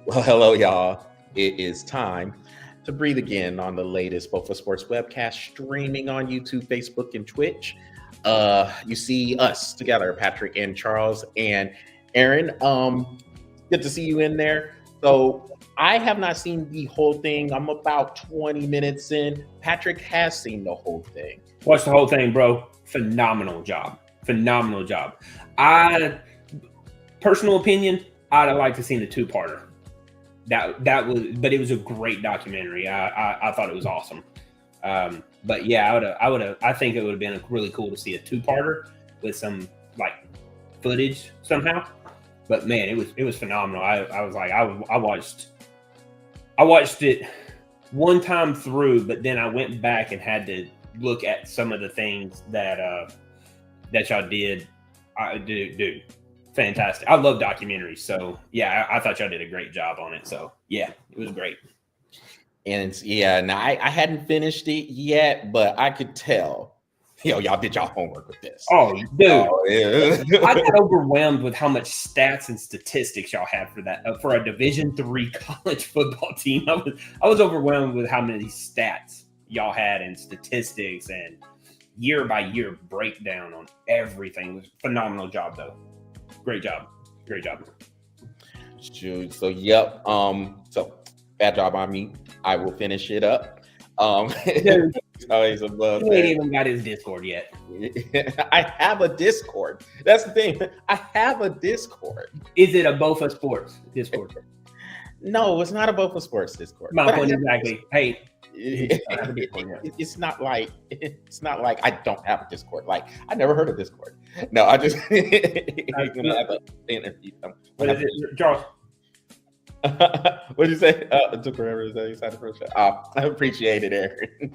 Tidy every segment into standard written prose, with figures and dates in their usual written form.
Well, hello, y'all. It is time to breathe again on the latest Bofa Sports webcast streaming on YouTube, Facebook, and Twitch. You see us together, Patrick and Charles and Aaron. Good to see you in there. So I have not seen the whole thing. I'm about 20 minutes in. Patrick has seen the whole thing. Watch the whole thing, bro. Phenomenal job. Phenomenal job. Personal opinion, I'd have liked to see the two-parter. But it was a great documentary. I thought it was awesome. But yeah, I think it would have been really cool to see a two-parter with some like footage somehow. But man, it was phenomenal. I watched it one time through, but then I went back and had to look at some of the things that y'all did. Dude, fantastic. I love documentaries. So yeah, I thought y'all did a great job on it. So yeah, it was great. And yeah, now I hadn't finished it yet, but I could tell. Y'all did y'all homework with this. Oh, dude. Yeah. I got overwhelmed with how much stats and statistics y'all had for that. For a Division III college football team, I was overwhelmed with how many stats y'all had and statistics and year by year breakdown on everything. It was a phenomenal job, though. Great job. Shoot. So yep. So bad job on me. I will finish it up. Always above. He ain't even got his Discord yet. I have a Discord. That's the thing. I have a Discord. Is it a Bofa Sports Discord? No, it's not a Bofa Sports Discord. My point exactly. Hey, it's not like I don't have a Discord. Like I never heard of Discord. No, I just what is it, Charles? What did you say? It took forever to say you the first shot. I appreciate it, Aaron.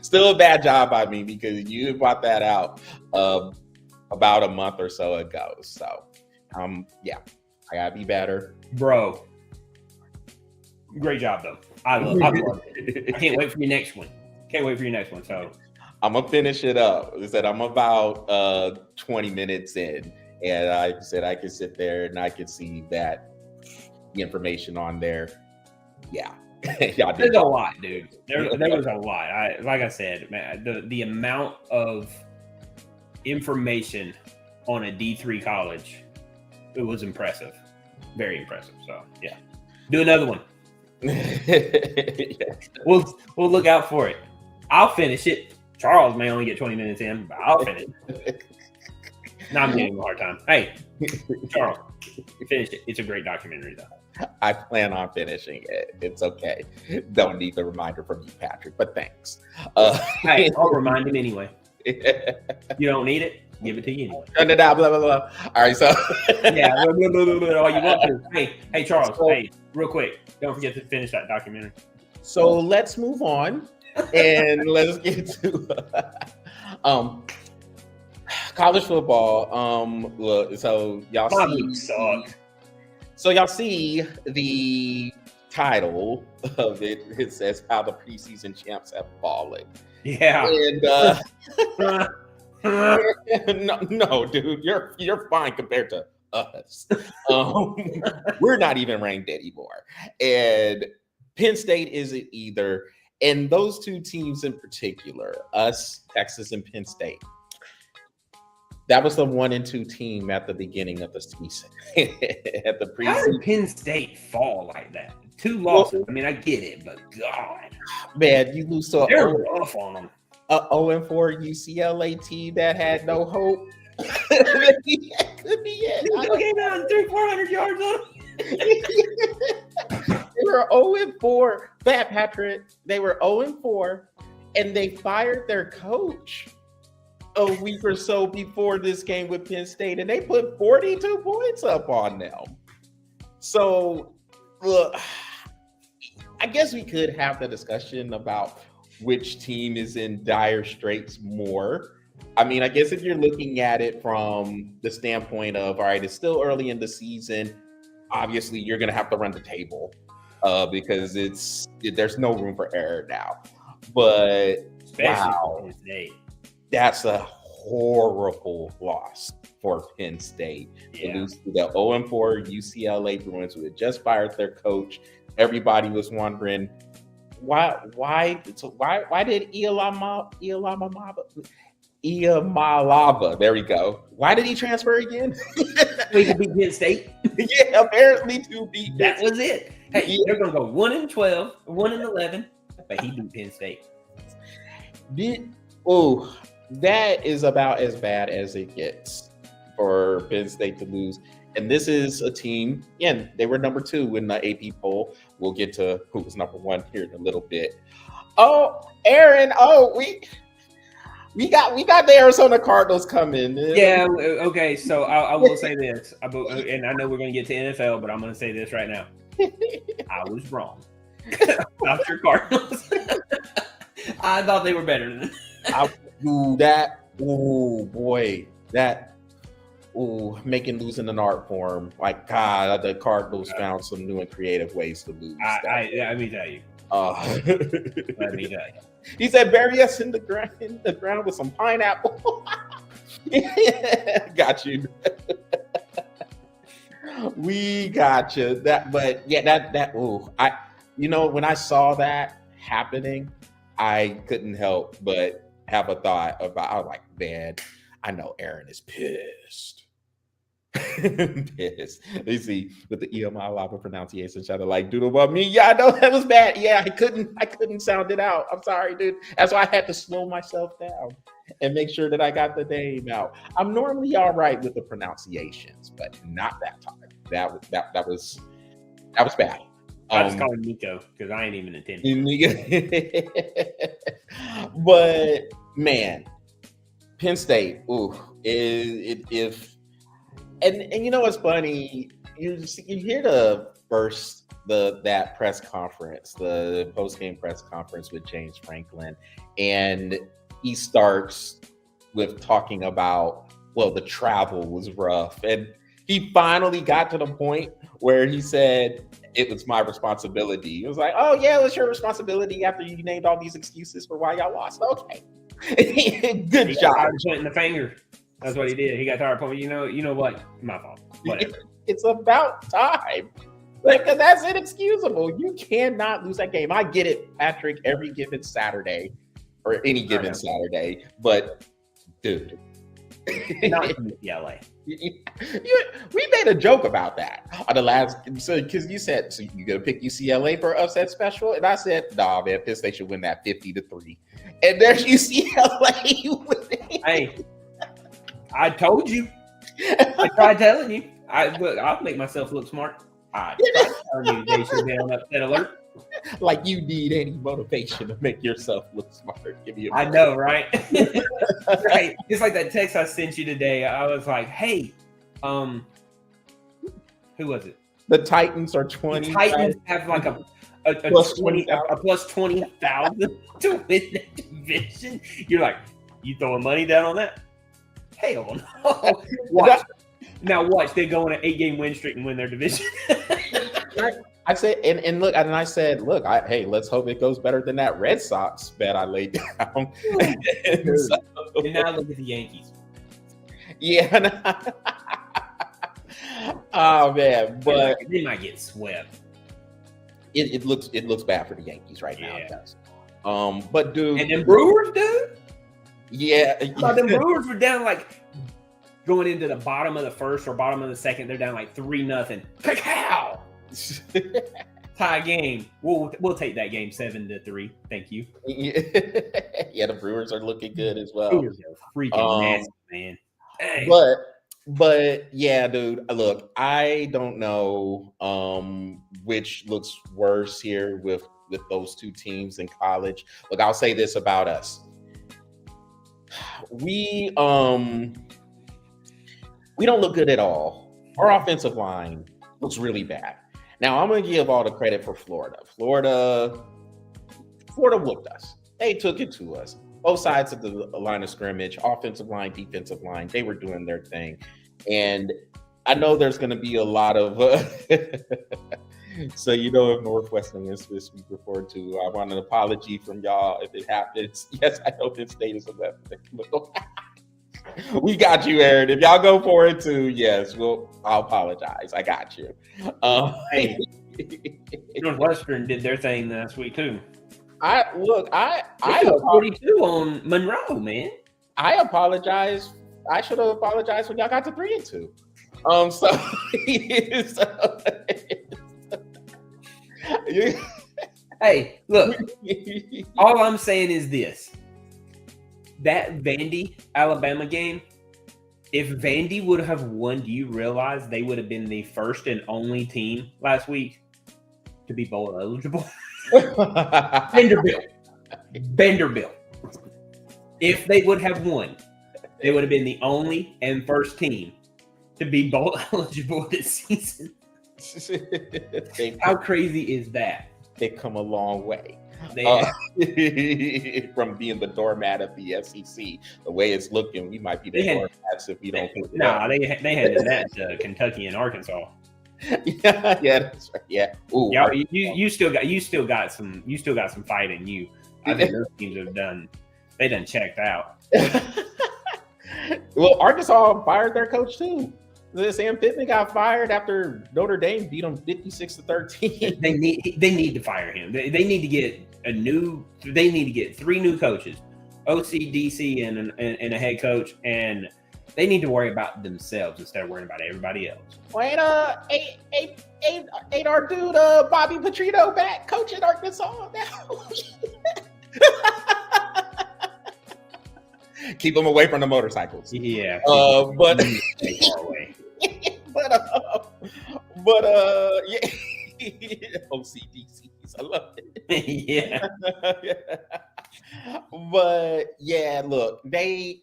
Still a bad job by me because you brought that out about a month or so ago. So, yeah, I gotta be better, bro. Great job, though. I love it. I can't wait for your next one. So, I'm gonna finish it up. I said I'm about 20 minutes in, and I said I can sit there and I can see that. Information on there. Yeah. There's a lot, dude. There was a lot. Like I said, man, the amount of information on a D3 college, it was impressive. Very impressive. So yeah. Do another one. Yeah. We'll look out for it. I'll finish it. Charles may only get 20 minutes in, but I'll finish it. No, I'm giving him a hard time. Hey, Charles, finish it. It's a great documentary, though. I plan on finishing it. It's okay. Don't need the reminder from you, Patrick, but thanks. Hey, I'll remind him anyway. You don't need it? Give it to you anyway. Blah, blah, blah. All right, so. Yeah, all you want to. Hey, Charles, hey, real quick. Don't forget to finish that documentary. So let's move on and let's get to college football. Look, so y'all see. So y'all see the title of it. It says how the preseason champs have fallen. Yeah. And no, dude, you're fine compared to us. We're not even ranked anymore. And Penn State isn't either. And those two teams in particular, us, Texas and Penn State. That was the 1 and 2 team at the beginning of the season. At the preseason. How did Penn State fall like that? 2 losses. I mean, I get it, but God, man, you lose to they're rough on them. A 0-4 UCLA team that had no hope. Could be it. They came out and 400 yards on them. They were 0-4. Fat Patrick. They were 0-4, and they fired their coach a week or so before this game with Penn State, and they put 42 points up on them. So, look, I guess we could have the discussion about which team is in dire straits more. I mean, I guess if you're looking at it from the standpoint of, all right, it's still early in the season. Obviously, you're going to have to run the table because there's no room for error now. But especially wow, that's a horrible loss for Penn State. Yeah. To lose to the 0-4 UCLA Bruins who had just fired their coach. Everybody was wondering why did Iamalava, there we go. Why did he transfer again? We could beat Penn State. Yeah, apparently to beat That was it. Hey, they're gonna go 1-12, 1-11, but he beat Penn State. That is about as bad as it gets for Penn State to lose. And this is a team, again, they were number 2 in the AP poll. We'll get to who was number 1 here in a little bit. Oh, Aaron, we got the Arizona Cardinals coming. Yeah, okay, so I will say this, and I know we're going to get to NFL, but I'm going to say this right now. I was wrong about your Cardinals. I thought they were better than making losing an art form. Like, God, the Cardinals found some new and creative ways to lose. Let me tell you. Let me tell you. He said, "Bury us in the ground with some pineapple." Got you. We got you. When I saw that happening, I couldn't help but have a thought about. I was like, man, I know Aaron is pissed. Pissed. You see, with the Iamalava pronunciation, trying to like doodle about me. Yeah, I know that was bad. Yeah, I couldn't sound it out. I'm sorry, dude. That's why I had to slow myself down and make sure that I got the name out. I'm normally all right with the pronunciations, but not that time. That was bad. I just call him Nico because I ain't even intending. But man, Penn State. And you know what's funny? You hear that press conference, the post-game press conference with James Franklin, and he starts with talking about, well, the travel was rough, and he finally got to the point where he said it was my responsibility. It was like, oh yeah, it was your responsibility after you named all these excuses for why y'all lost. Okay, good job. I was pointing the finger. That's what he did. He got tired of pointing. You know what? My fault. Whatever. It's about time. Like, that's inexcusable. You cannot lose that game. I get it, Patrick, every given Saturday or any given Saturday, but dude. Not UCLA. We made a joke about that on the last, because you said, so you gonna pick UCLA for upset special, and I said, nah, man, Penn State should win that 50-3, and there's UCLA winning. Hey, I told you. I tried telling you. I'll make myself look smart. I tried telling you they should be on upset alert. Like you need any motivation to make yourself look smart. Give me a I know, right? Right. It's like that text I sent you today. I was like, hey, who was it? The Titans are 20. The Titans have like a plus 20,000 to win that division. You're like, you throwing money down on that? Hell no. Watch. Now watch, they go on an 8-game win streak and win their division. I said, and look, and I said, look, hey, let's hope it goes better than that Red Sox bet I laid down. And now look at the Yankees. Yeah. Oh man, but they might get swept. It looks bad for the Yankees right now. It does. But dude, and then Brewers, dude. Yeah, the Brewers were down like going into the bottom of the first or bottom of the second. They're down like 3-0. Cacao. Tie game. We'll take that game 7-3. Thank you. Yeah, the Brewers are looking good as well. Brewers are freaking nasty, man. Hey. But yeah, dude. Look, I don't know which looks worse here with those two teams in college. Look, I'll say this about us. We don't look good at all. Our offensive line looks really bad. Now, I'm going to give all the credit for Florida. Florida whooped us. They took it to us. Both sides of the line of scrimmage, offensive line, defensive line, they were doing their thing. And I know there's going to be a lot of so if Northwestern wins this week referred to, I want an apology from y'all if it happens. Yes, I know Penn State is a left. We got you, Aaron. If y'all go 4-2, yes, I'll apologize. I got you. Hey, Northwestern did their thing last week too. I put 42 on Monroe, man. I apologize. I should have apologized when y'all got to 3-2. Hey, look. All I'm saying is this: that Vandy Alabama game. If Vandy would have won, do you realize they would have been the first and only team last week to be bowl eligible? Vanderbilt. If they would have won, they would have been the only and first team to be bowl eligible this season. How crazy is that? They've come a long way. From being the doormat of the SEC, the way it's looking, we might be the doormats if we don't. They had that to Kentucky and Arkansas. Yeah, that's right. Yeah. Ooh, you still got some fight in you. I think those teams have done checked out. Well, Arkansas fired their coach too. Sam Pittman got fired after Notre Dame beat them 56-13. They need to fire him. They need to get They need to get 3 new coaches, OC, DC, and a head coach, and they need to worry about themselves instead of worrying about everybody else. Wait, ain't our dude Bobby Petrino back coaching Arkansas now? Keep them away from the motorcycles. Yeah, but stay far away. Yeah. OCDCs, I love it. Yeah. But yeah, look, they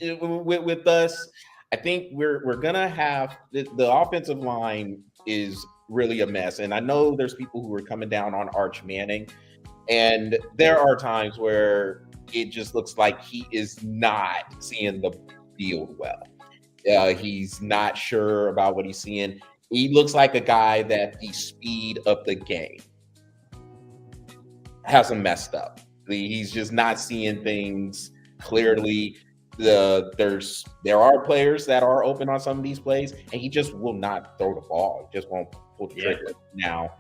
with us, I think we're gonna have the offensive line is really a mess, and I know there's people who are coming down on Arch Manning, and there are times where it just looks like he is not seeing the field well. He's not sure about what he's seeing. He looks like a guy that the speed of the game has him messed up. He's just not seeing things clearly. There are players that are open on some of these plays, and he just will not throw the ball. He just won't pull the trigger. Now,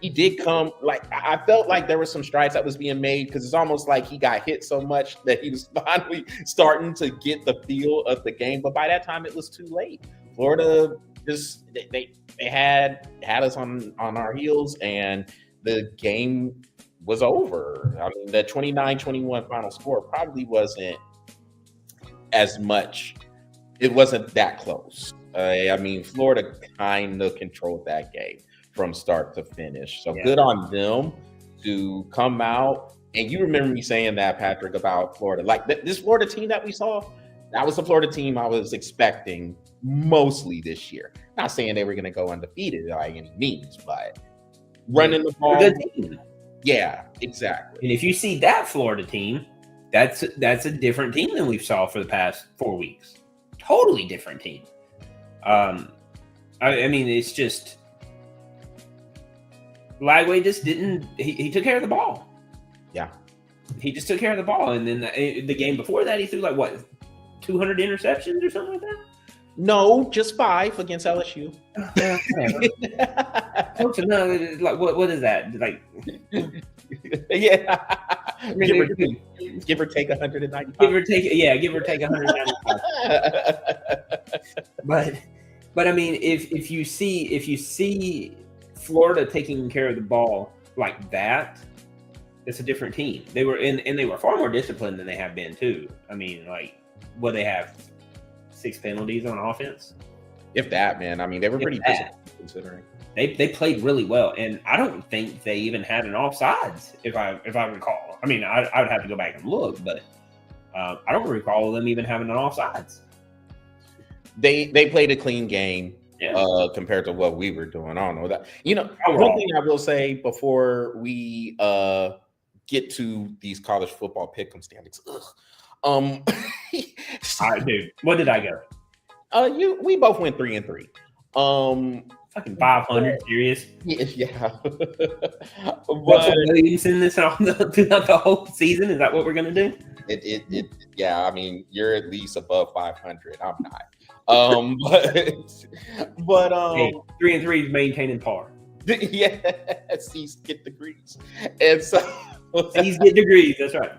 he did come, I felt like there was some strides that was being made, because it's almost like he got hit so much that he was finally starting to get the feel of the game. But by that time, it was too late. Florida just they had us on our heels, and the game was over. I mean, the 29-21 final score probably wasn't as much. It wasn't that close. I mean, Florida kind of controlled that game from start to finish. So good on them to come out. And you remember me saying that, Patrick, about Florida. Like this Florida team that we saw, that was the Florida team I was expecting mostly this year. Not saying they were going to go undefeated by any means, but running the ball. Good team. Yeah, exactly. And if you see that Florida team, that's a different team than we've saw for the past 4 weeks. Totally different team. I mean, it's just Lagway just didn't. He took care of the ball. Yeah, he just took care of the ball, and then the game before that, he threw 200 interceptions or something like that. No, just 5 against LSU. What is that like? Yeah, give or take 195. Give or take 195. But I mean, if you see Florida taking care of the ball like that, it's a different team. They were far more disciplined than they have been too. I mean, they have 6 penalties on offense, if that, man. I mean, they were pretty disciplined considering. They played really well, and I don't think they even had an offsides, if I recall. I mean, I would have to go back and look, but I don't recall them even having an offsides. They played a clean game compared to what we were doing. I don't know that. One thing I will say before we get to these college football pick'em standings. All right, dude. What did I go? We both went 3-3. Fucking 500, serious. Yeah. Russell Williamson this throughout the whole season. Is that what we're gonna do? Yeah. I mean, you're at least above 500. I'm not. Hey, 3-3 is maintaining par. Yeah, C's get degrees, and so C's get degrees. That's right.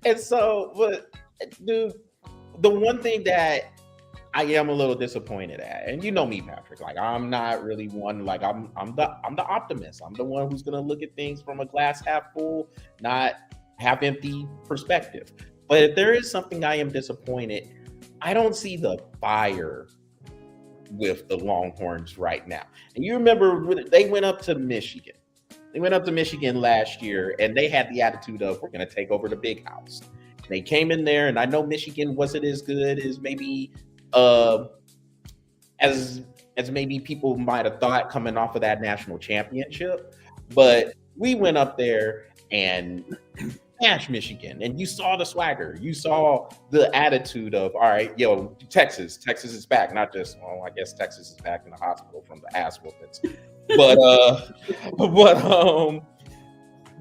And so, but dude, the one thing that I am a little disappointed at, and you know me, Patrick, like I'm not really one, like I'm the optimist. I'm the one who's gonna look at things from a glass half full, not half empty perspective. But if there is something I am disappointed, I don't see the fire with the Longhorns right now. And you remember they went up to Michigan. They went up to Michigan last year, and they had the attitude of, we're going to take over the big house. They came in there, and I know Michigan wasn't as good as maybe as maybe people might have thought coming off of that national championship. But we went up there and smashed Michigan, and you saw the swagger. You saw the attitude of, all right, yo, Texas is back. Not just, well, I guess Texas is back in the hospital from the ass whoopings. But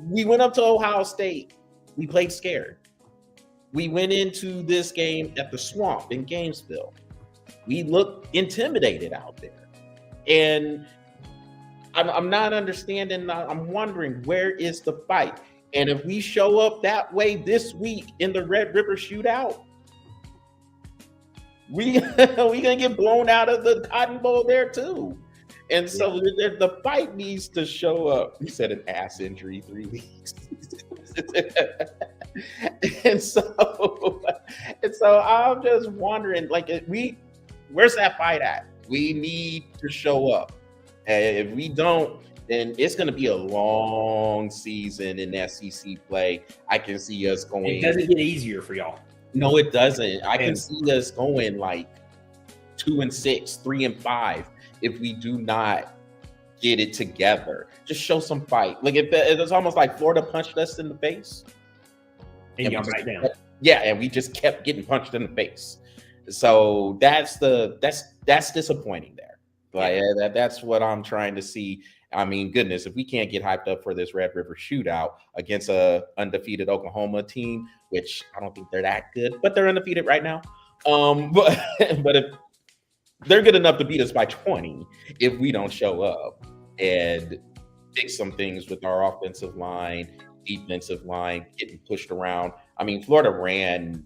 we went up to Ohio State. We played scared. We went into this game at the Swamp in Gainesville. We looked intimidated out there. And I'm not understanding. I'm wondering, where is the fight? And if we show up that way this week in the Red River Shootout, we gonna get blown out of the Cotton Bowl there too. And so the fight needs to show up. He said an ass injury 3 weeks. and so I'm just wondering, like, where's that fight at? We need to show up. And if we don't, then it's going to be a long season in SEC play. I can see us going. It doesn't get easier for y'all. No, it doesn't. I can see us going like 2-6, 3-5 if we do not get it together. Just show some fight. Like it's almost like Florida punched us in the face, and y'all back down. And we just kept getting punched in the face. So that's disappointing there. Like that's what I'm trying to see. I mean, goodness, if we can't get hyped up for this Red River Shootout against a undefeated Oklahoma team, which I don't think they're that good, but they're undefeated right now. But if they're good enough to beat us by 20, if we don't show up and fix some things with our offensive line, defensive line, getting pushed around. I mean, Florida ran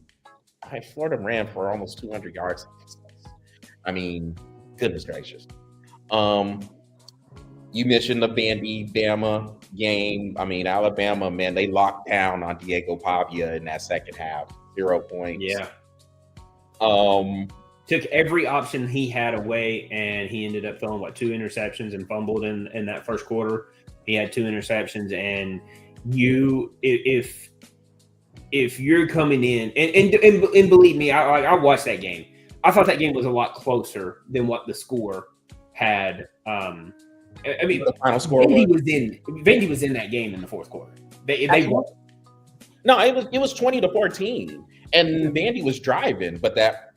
for almost 200 yards. I mean, goodness gracious. You mentioned the Bama game. I mean, Alabama, man, they locked down on Diego Pavia in that second half. 0 points. Yeah. Took every option he had away, and he ended up throwing 2 interceptions and fumbled in that first quarter. He had 2 interceptions, and if you're coming in and believe me, I watched that game. I thought that game was a lot closer than what the score had. I mean, the final score Vandy was in that game in the fourth quarter. They won. No, it was 20-14, and Vandy was driving, but that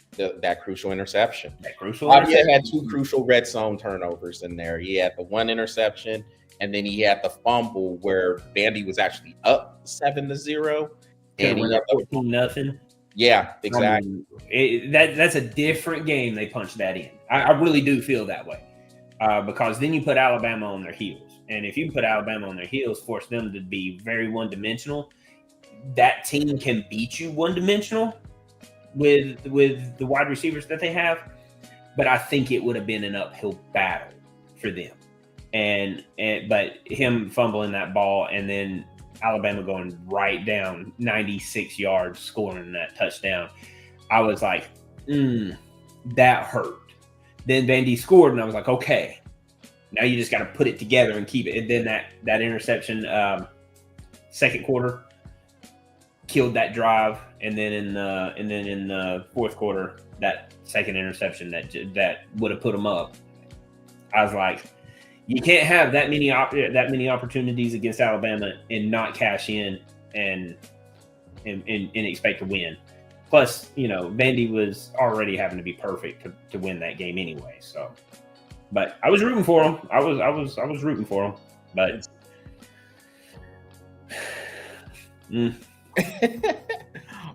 crucial interception. He had 2 crucial red zone turnovers in there. He had the 1 interception, and then he had the fumble where Vandy was actually up 7-0, and he had 14-0. Yeah, exactly. That's a different game. They punched that in. I really do feel that way. Because then you put Alabama on their heels. And if you put Alabama on their heels, force them to be very one-dimensional, that team can beat you one-dimensional with the wide receivers that they have. But I think it would have been an uphill battle for them. But him fumbling that ball and then Alabama going right down 96 yards, scoring that touchdown, I was like, that hurt. Then Vandy scored, and I was like, okay, now you just got to put it together and keep it. And then that interception, second quarter, killed that drive, and then in the fourth quarter, that second interception that would have put them up. I was like, you can't have that many opportunities against Alabama and not cash in and expect to win. Plus, Vandy was already having to be perfect to win that game anyway. So, But I was rooting for them. I was rooting for them. But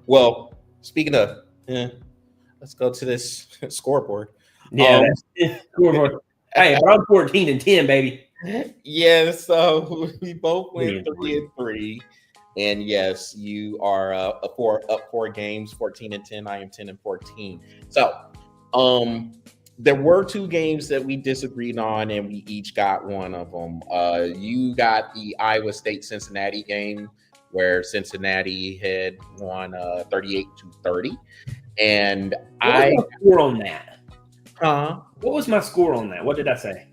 Well, speaking of, let's go to this scoreboard. yeah, scoreboard. Hey, but I'm 14-10, baby. Yeah, so we both went 3-3. 3-3. And yes, you are up 4 games, 14-10. I am 10-14. So, there were 2 games that we disagreed on, and we each got one of them. You got the Iowa State Cincinnati game, where Cincinnati had won 38-30, and What was my score on that? What was my score on that? What did I say?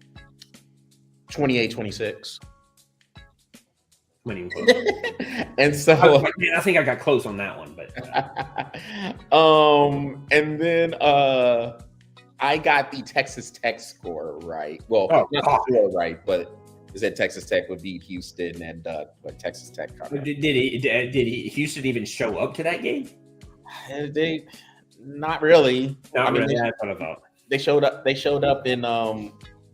28-26. Wasn't even close. And so I think I got close on that one, but and then I got the Texas Tech score right. Well, not the score right, but it said Texas Tech would beat Houston, and but Texas Tech did Houston even show up to that game? They not really. Not really. That's what I thought. They showed up. They showed up in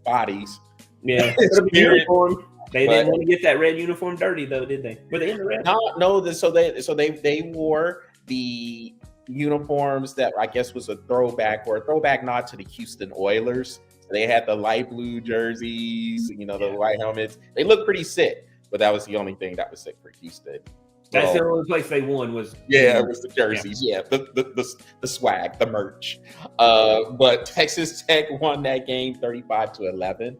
bodies. Yeah, uniform. They didn't want to get that red uniform dirty, though, did they? Were they in the red? No. So they wore the uniforms that I guess was a throwback nod to the Houston Oilers. They had the light blue jerseys, the white helmets. They looked pretty sick, but that was the only thing that was sick for Houston. That's the only place they won was. Yeah, it was the jerseys. Yeah, the swag, the merch. But Texas Tech won that game 35-11.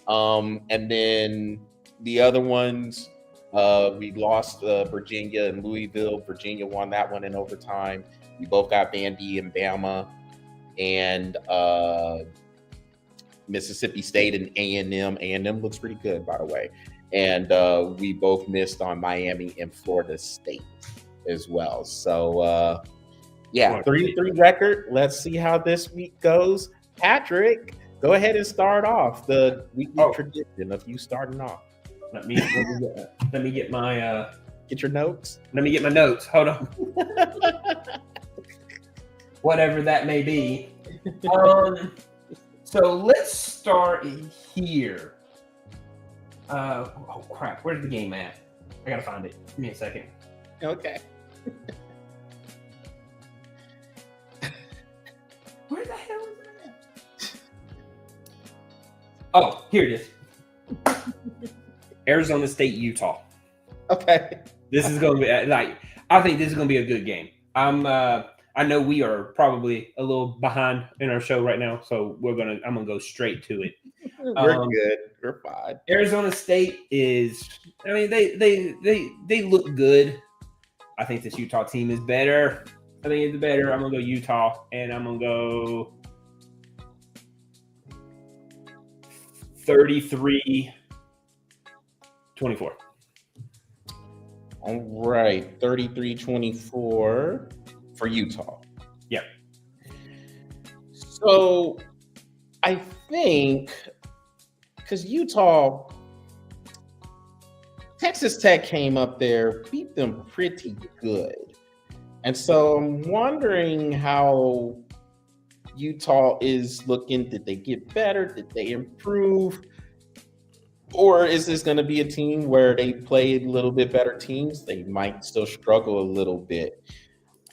And then the other ones, we lost Virginia and Louisville. Virginia won that one in overtime. We both got Vandy and Bama, and Mississippi State and A&M. A&M looks pretty good, by the way. And we both missed on Miami and Florida State as well. So, 3-3 record. Let's see how this week goes. Patrick, go ahead and start off the weekly tradition of you starting off. Let me get my get your notes. Let me get my notes. Hold on. Whatever that may be. So let's start here. Oh crap! Where's the game at? I gotta find it. Give me a second. Okay. Where the hell is that? Oh, here it is. Arizona State, Utah. Okay. This is gonna be I think this is gonna be a good game. I know we are probably a little behind in our show right now, so I'm gonna go straight to it. We're good. We're fine. Arizona State is. I mean, they look good. I think this Utah team is better. I think it's better. I'm gonna go Utah, and I'm gonna go 33-24. All right, 33-24 for Utah. Yeah. So I think because Utah, Texas Tech came up there, beat them pretty good. And so I'm wondering how Utah is looking. Did they get better? Did they improve? Or is this going to be a team where they play a little bit better teams? They might still struggle a little bit.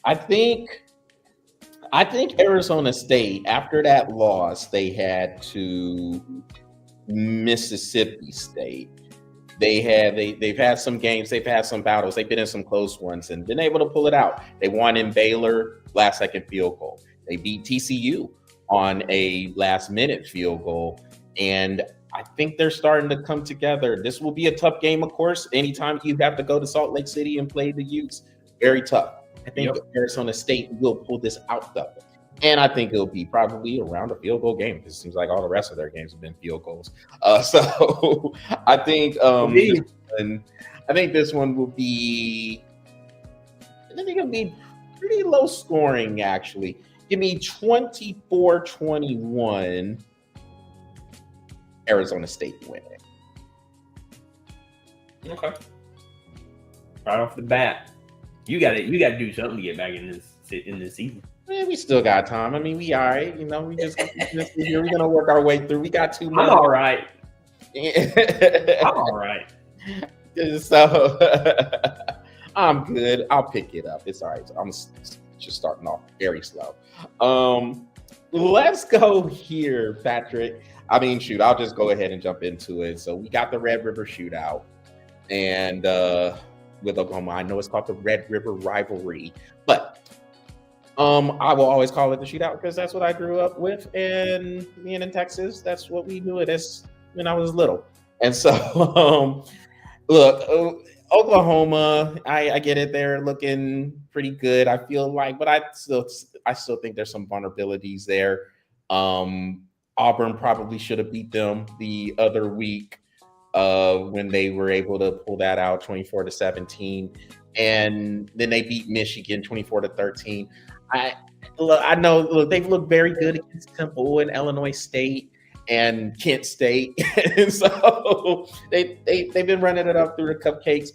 I think Arizona State, after that loss they had to Mississippi State, they've had some games, they've had some battles, they've been in some close ones and been able to pull it out. They won in Baylor, last second field goal. They beat TCU on a last minute field goal, and I think they're starting to come together. This will be a tough game, of course. Anytime you have to go to Salt Lake City and play the Utes, very tough. I think Arizona State will pull this out though. And I think it'll be probably around a field goal game. It seems like all the rest of their games have been field goals. So I think this one will be, I think it'll be pretty low scoring actually. Give me 24-21. Arizona State winning. Okay. Right off the bat, you got to do something to get back in this season. Man, we still got time. I mean, we all right. You know, we just here. We're gonna work our way through. We got 2 I'm months. all right. I'm all right. So I'm good. I'll pick it up. It's all right. I'm just starting off very slow. Let's go here, Patrick. I mean, shoot, I'll just go ahead and jump into it. So we got the Red River Shootout, and with Oklahoma, I know it's called the Red River Rivalry, but I will always call it the shootout because that's what I grew up with, and being in Texas, that's what we knew it as when I was little. And so, look, Oklahoma, I get it. They're looking pretty good. I feel like, but I still think there's some vulnerabilities there. Auburn probably should have beat them the other week when they were able to pull that out 24-17, and then they beat Michigan 24-13. I know. Look, they've looked very good against Temple and Illinois State and Kent State, and so they've been running it up through the cupcakes.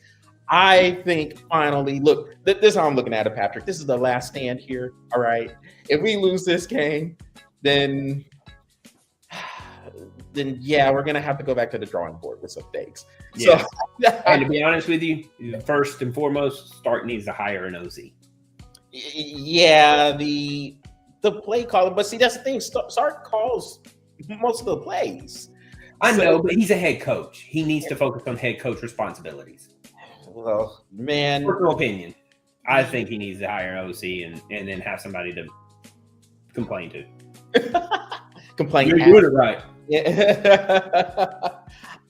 I think finally, look, this is how I'm looking at it, Patrick. This is the last stand here. All right, if we lose this game, then yeah, we're gonna have to go back to the drawing board with some things. Yeah. So, And to be honest with you, first and foremost, Stark needs to hire an OC. Yeah, the play caller, but see, that's the thing. Sark calls most of the plays. I know, but he's a head coach. He needs to focus on head coach responsibilities. Well, man, Personal opinion. I think he needs to hire an OC and then have somebody to complain to. Complain. You're doing it right. Yeah.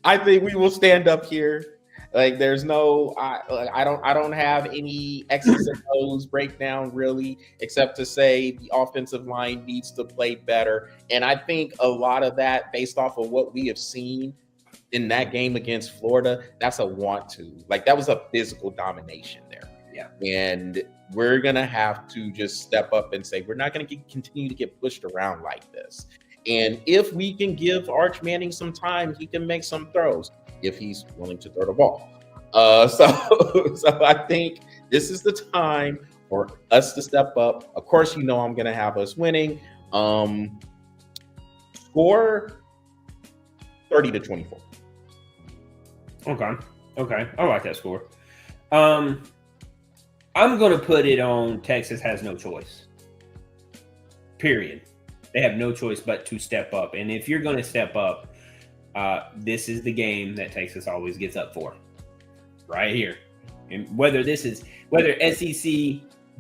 I think we will stand up here. Like, there's no, I don't have any X's and O's breakdown really, except to say the offensive line needs to play better. And I think a lot of that, based off of what we have seen in that game against Florida, that's a want to. Like, that was a physical domination there. Yeah. And we're gonna have to just step up and say we're not gonna continue to get pushed around like this. And if we can give Arch Manning some time, he can make some throws if he's willing to throw the ball. So I think this is the time for us to step up. Of course, you know I'm going to have us winning. Score 30-24. Okay. I like that score. I'm going to put it on Texas has no choice. Period. They have no choice but to step up. And if you're going to step up, this is the game that Texas always gets up for. Right here. And whether SEC,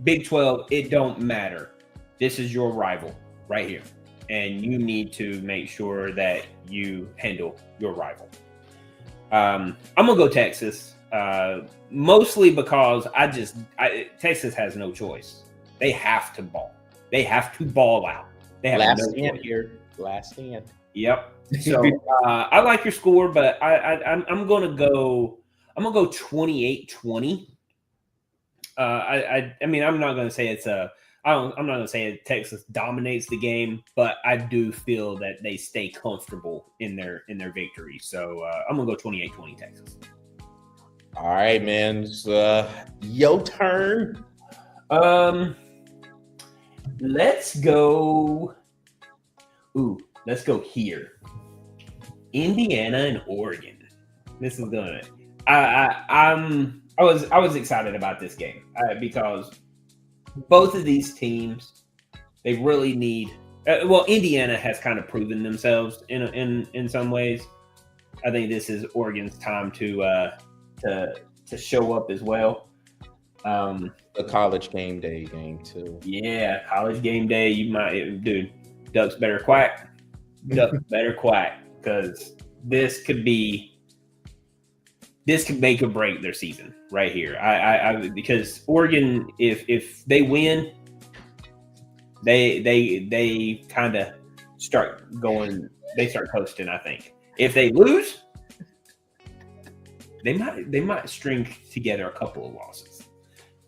Big 12, it don't matter. This is your rival right here. And you need to make sure that you handle your rival. I'm going to go Texas. Mostly because Texas has no choice. They have to ball. They have to ball out. They have Last no stand choice. here. Last stand. Yep. So I like your score, but I'm gonna go 28-20. I mean, I'm not gonna say I'm not gonna say Texas dominates the game, but I do feel that they stay comfortable in their victory. So I'm gonna go 28-20 Texas. All right, man. It's, your turn. Let's go. Let's go here. Indiana and Oregon. This is gonna. I was excited about this game because both of these teams, they really need. Indiana has kind of proven themselves in some ways. I think this is Oregon's time to show up as well. The college game day game too. Yeah, college game day. You might, dude. Ducks better quack. Ducks better quack, because this could make or break their season right here. Because Oregon, if they win, they kind of start going. They start coasting. I think if they lose, they might string together a couple of losses.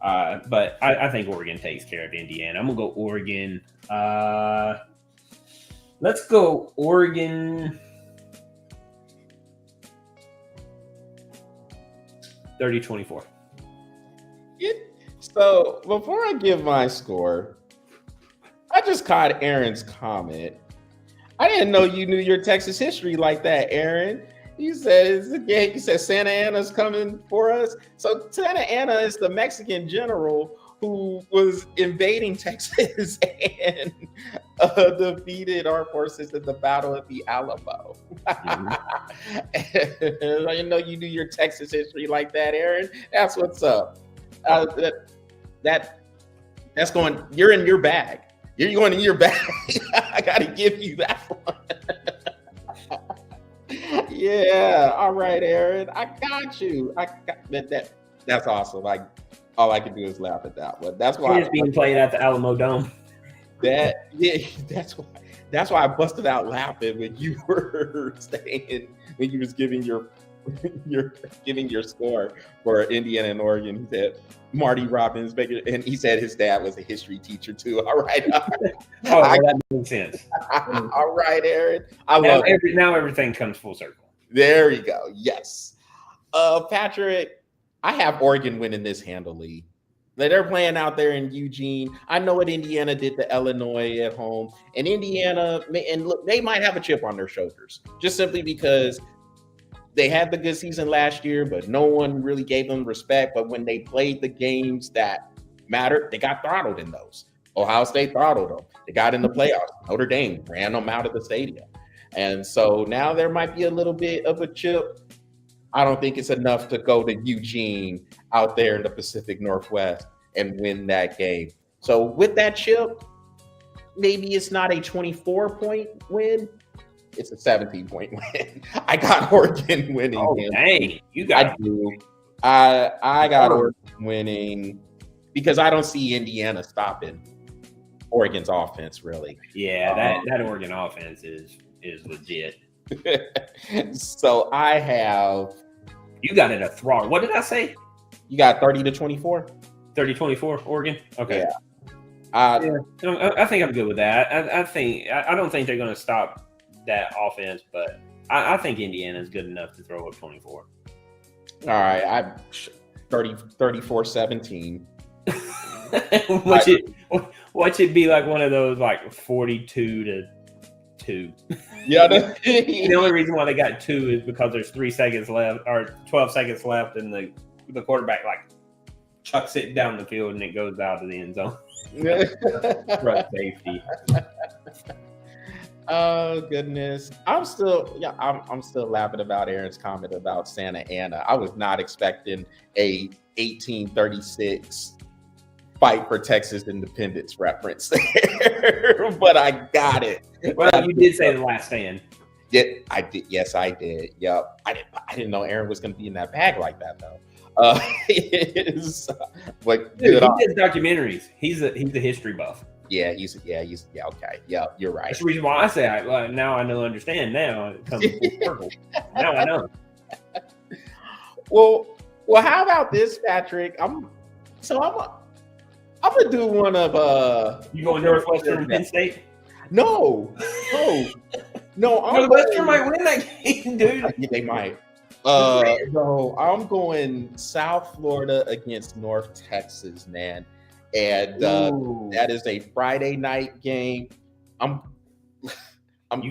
But I think Oregon takes care of Indiana. I'm gonna go Oregon. Let's go Oregon 30-24. So before I give my score, I just caught Aaron's comment. I didn't know you knew your Texas history like that, Aaron. He said Santa Anna's coming for us. So Santa Anna is the Mexican general who was invading Texas and defeated our forces in the Battle of the Alamo. I didn't know you knew your Texas history like that, Aaron. That's what's up. That's going. You're in your bag. You're going in your bag. I got to give you that one. Yeah. All right, Aaron. I got you. That's awesome. All I can do is laugh at that one. That's why it's being played at the Alamo Dome. That's why I busted out laughing when you were when you was giving your score for Indiana and Oregon. He said Marty Robbins, and he said his dad was a history teacher too. All right. That makes sense. All right, Aaron. I love it. Now everything comes full circle. There you go. Yes. Patrick, I have Oregon winning this handily. They're playing out there in Eugene. I know what Indiana did to Illinois at home. And Indiana, and look, they might have a chip on their shoulders just simply because they had the good season last year, but no one really gave them respect. But when they played the games that mattered, they got throttled in those. Ohio State throttled them. They got in the playoffs. Notre Dame ran them out of the stadium. And so now there might be a little bit of a chip. I don't think it's enough to go to Eugene out there in the Pacific Northwest and win that game. So with that chip, maybe it's not a 24-point win. It's a 17-point win. I got Oregon winning. Oh, dang. You got I do. I got Oregon winning because I don't see Indiana stopping Oregon's offense, really. Yeah, that Oregon offense is legit. So I have. You got it a throttle. What did I say? You got 30-24? 30-24, Oregon? Okay. Yeah. I think I'm good with that. I don't think they're going to stop that offense, but I think Indiana's good enough to throw up 24. All right. I'm 34-17. Watch it be like one of those like 42-2. Yeah. The only reason why they got 2 is because there's 3 seconds left or 12 seconds left, and the quarterback like chucks it down the field and it goes out of the end zone. Rush safety. Oh goodness. I'm still laughing about Aaron's comment about Santa Ana. I was not expecting a 1836 fight for Texas independence reference there, but I got it. Well, you did say the last stand. Yeah, I did. Yes, I did. Yep. I didn't know Aaron was going to be in that bag like that though. But dude, he does documentaries. He's a history buff. Yeah, he's okay. Yeah, you're right. That's the reason why I say now I know, understand. Now it comes full circle. Now I know. Well, how about this, Patrick? I'm gonna do one of You going Northwestern Penn State? No. Northwestern might win that game, dude. Yeah, they might. No, I'm going South Florida against North Texas, man. And that is a Friday night game. You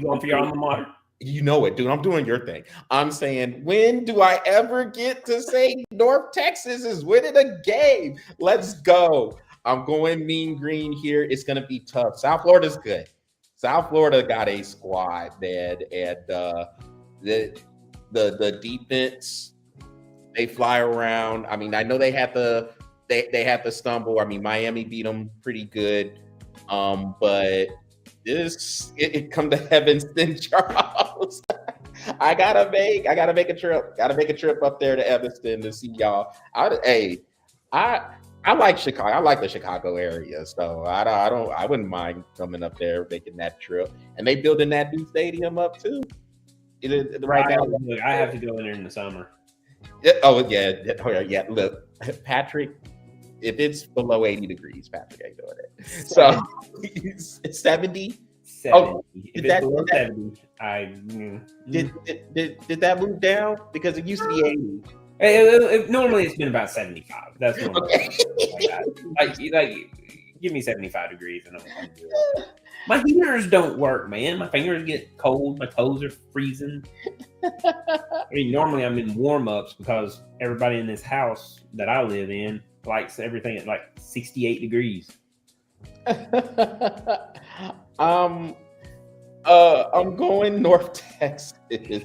going for your alma mater? You know it, dude. I'm doing your thing. I'm saying, when do I ever get to say North Texas is winning a game? Let's go. I'm going mean green here. It's going to be tough. South Florida's good. South Florida got a squad, man, and the defense, they fly around. I mean, I know they had the stumble. I mean, Miami beat them pretty good, but it come to Evanston, Charles. I gotta make a trip. Gotta make a trip up there to Evanston to see y'all. I like Chicago. I like the Chicago area, so I wouldn't mind coming up there making that trip. And they building that new stadium up too. I have to go in there in the summer. Yeah. Look, Patrick, if it's below 80 degrees, Patrick ain't doing it. So it's 70. 70. Oh, if it's below 70, did that move down? Because it used to be 80. Normally it's been about 75. That's normal. Okay. like Give me 75 degrees and I'm good. My heaters don't work, man. My fingers get cold. My toes are freezing. I mean, normally I'm in warm-ups because everybody in this house that I live in likes everything at like 68 degrees. I'm going North Texas.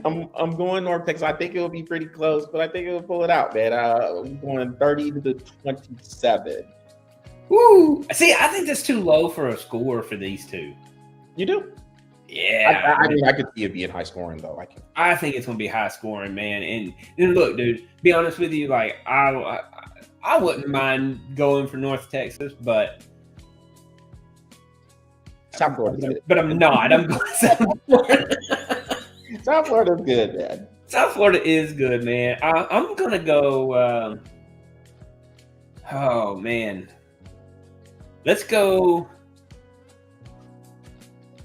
I'm going North Texas. I think it will be pretty close, but I think it will pull it out, man. I'm going 30-27. Woo! See, I think that's too low for a score for these two. You do? Yeah. I mean, I could see it being high scoring though. I think it's gonna be high scoring, man. And look, dude, be honest with you, like I wouldn't mind going for North Texas, but South Florida. But I'm not. I'm going South Florida. South Florida's good, man. South Florida is good, man. I'm gonna go. Oh man, let's go.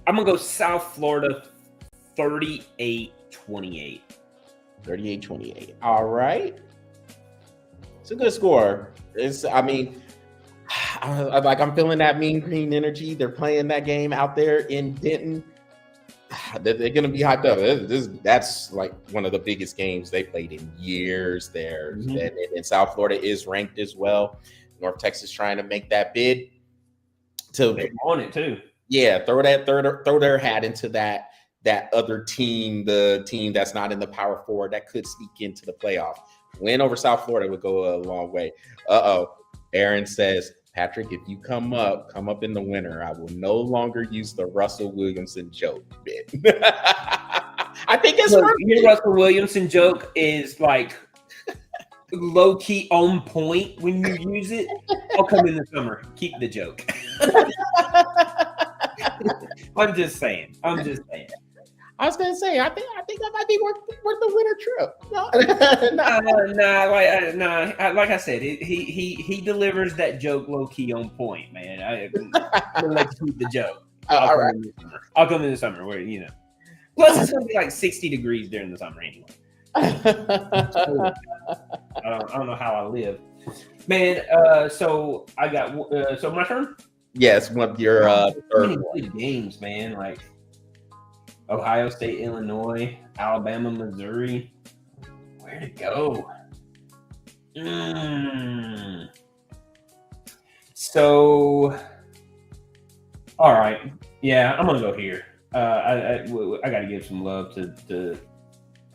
I'm gonna go South Florida, 38-28. 38-28. All right. It's a good score. I mean, I'm feeling that Mean Green energy. They're playing that game out there in Denton. They're going to be hyped up. That's like one of the biggest games they played in years there. Mm-hmm. And South Florida is ranked as well. North Texas trying to make that bid. They want it too. Yeah, throw their hat into that other team, the team that's not in the Power Four that could sneak into the playoff. Win over South Florida would go a long way. Aaron says, Patrick, if you come up in the winter, I will no longer use the Russell Williamson joke bit. I think it's your Russell Williamson joke is like low key on point when you use it. I'll come in the summer. Keep the joke. I'm just saying. I was gonna say, I think that might be worth the winter trip. Like I said, he delivers that joke low key on point, man. I'm gonna let you keep the joke. All right. I'll come in the summer where Plus, it's gonna be like 60 degrees during the summer anyway. I don't know how I live, man. So I got so my turn. Yes, one of your third games, man. Like Ohio State, Illinois, Alabama, Missouri. Where to go? So, all right, yeah, I'm gonna go here. I got to give some love to.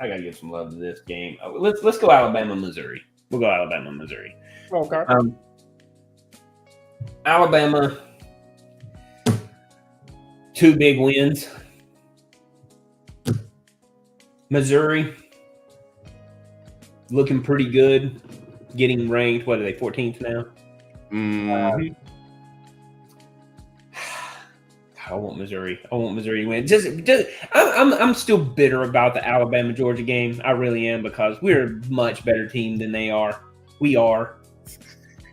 I got to give some love to this game. Let's go Alabama, Missouri. We'll go Alabama, Missouri. Okay. Alabama, 2 big wins. Missouri, looking pretty good, getting ranked. What are they, 14th now? Mm-hmm. I want Missouri. I want Missouri to win. Just I'm still bitter about the Alabama-Georgia game. I really am, because we're a much better team than they are. We are.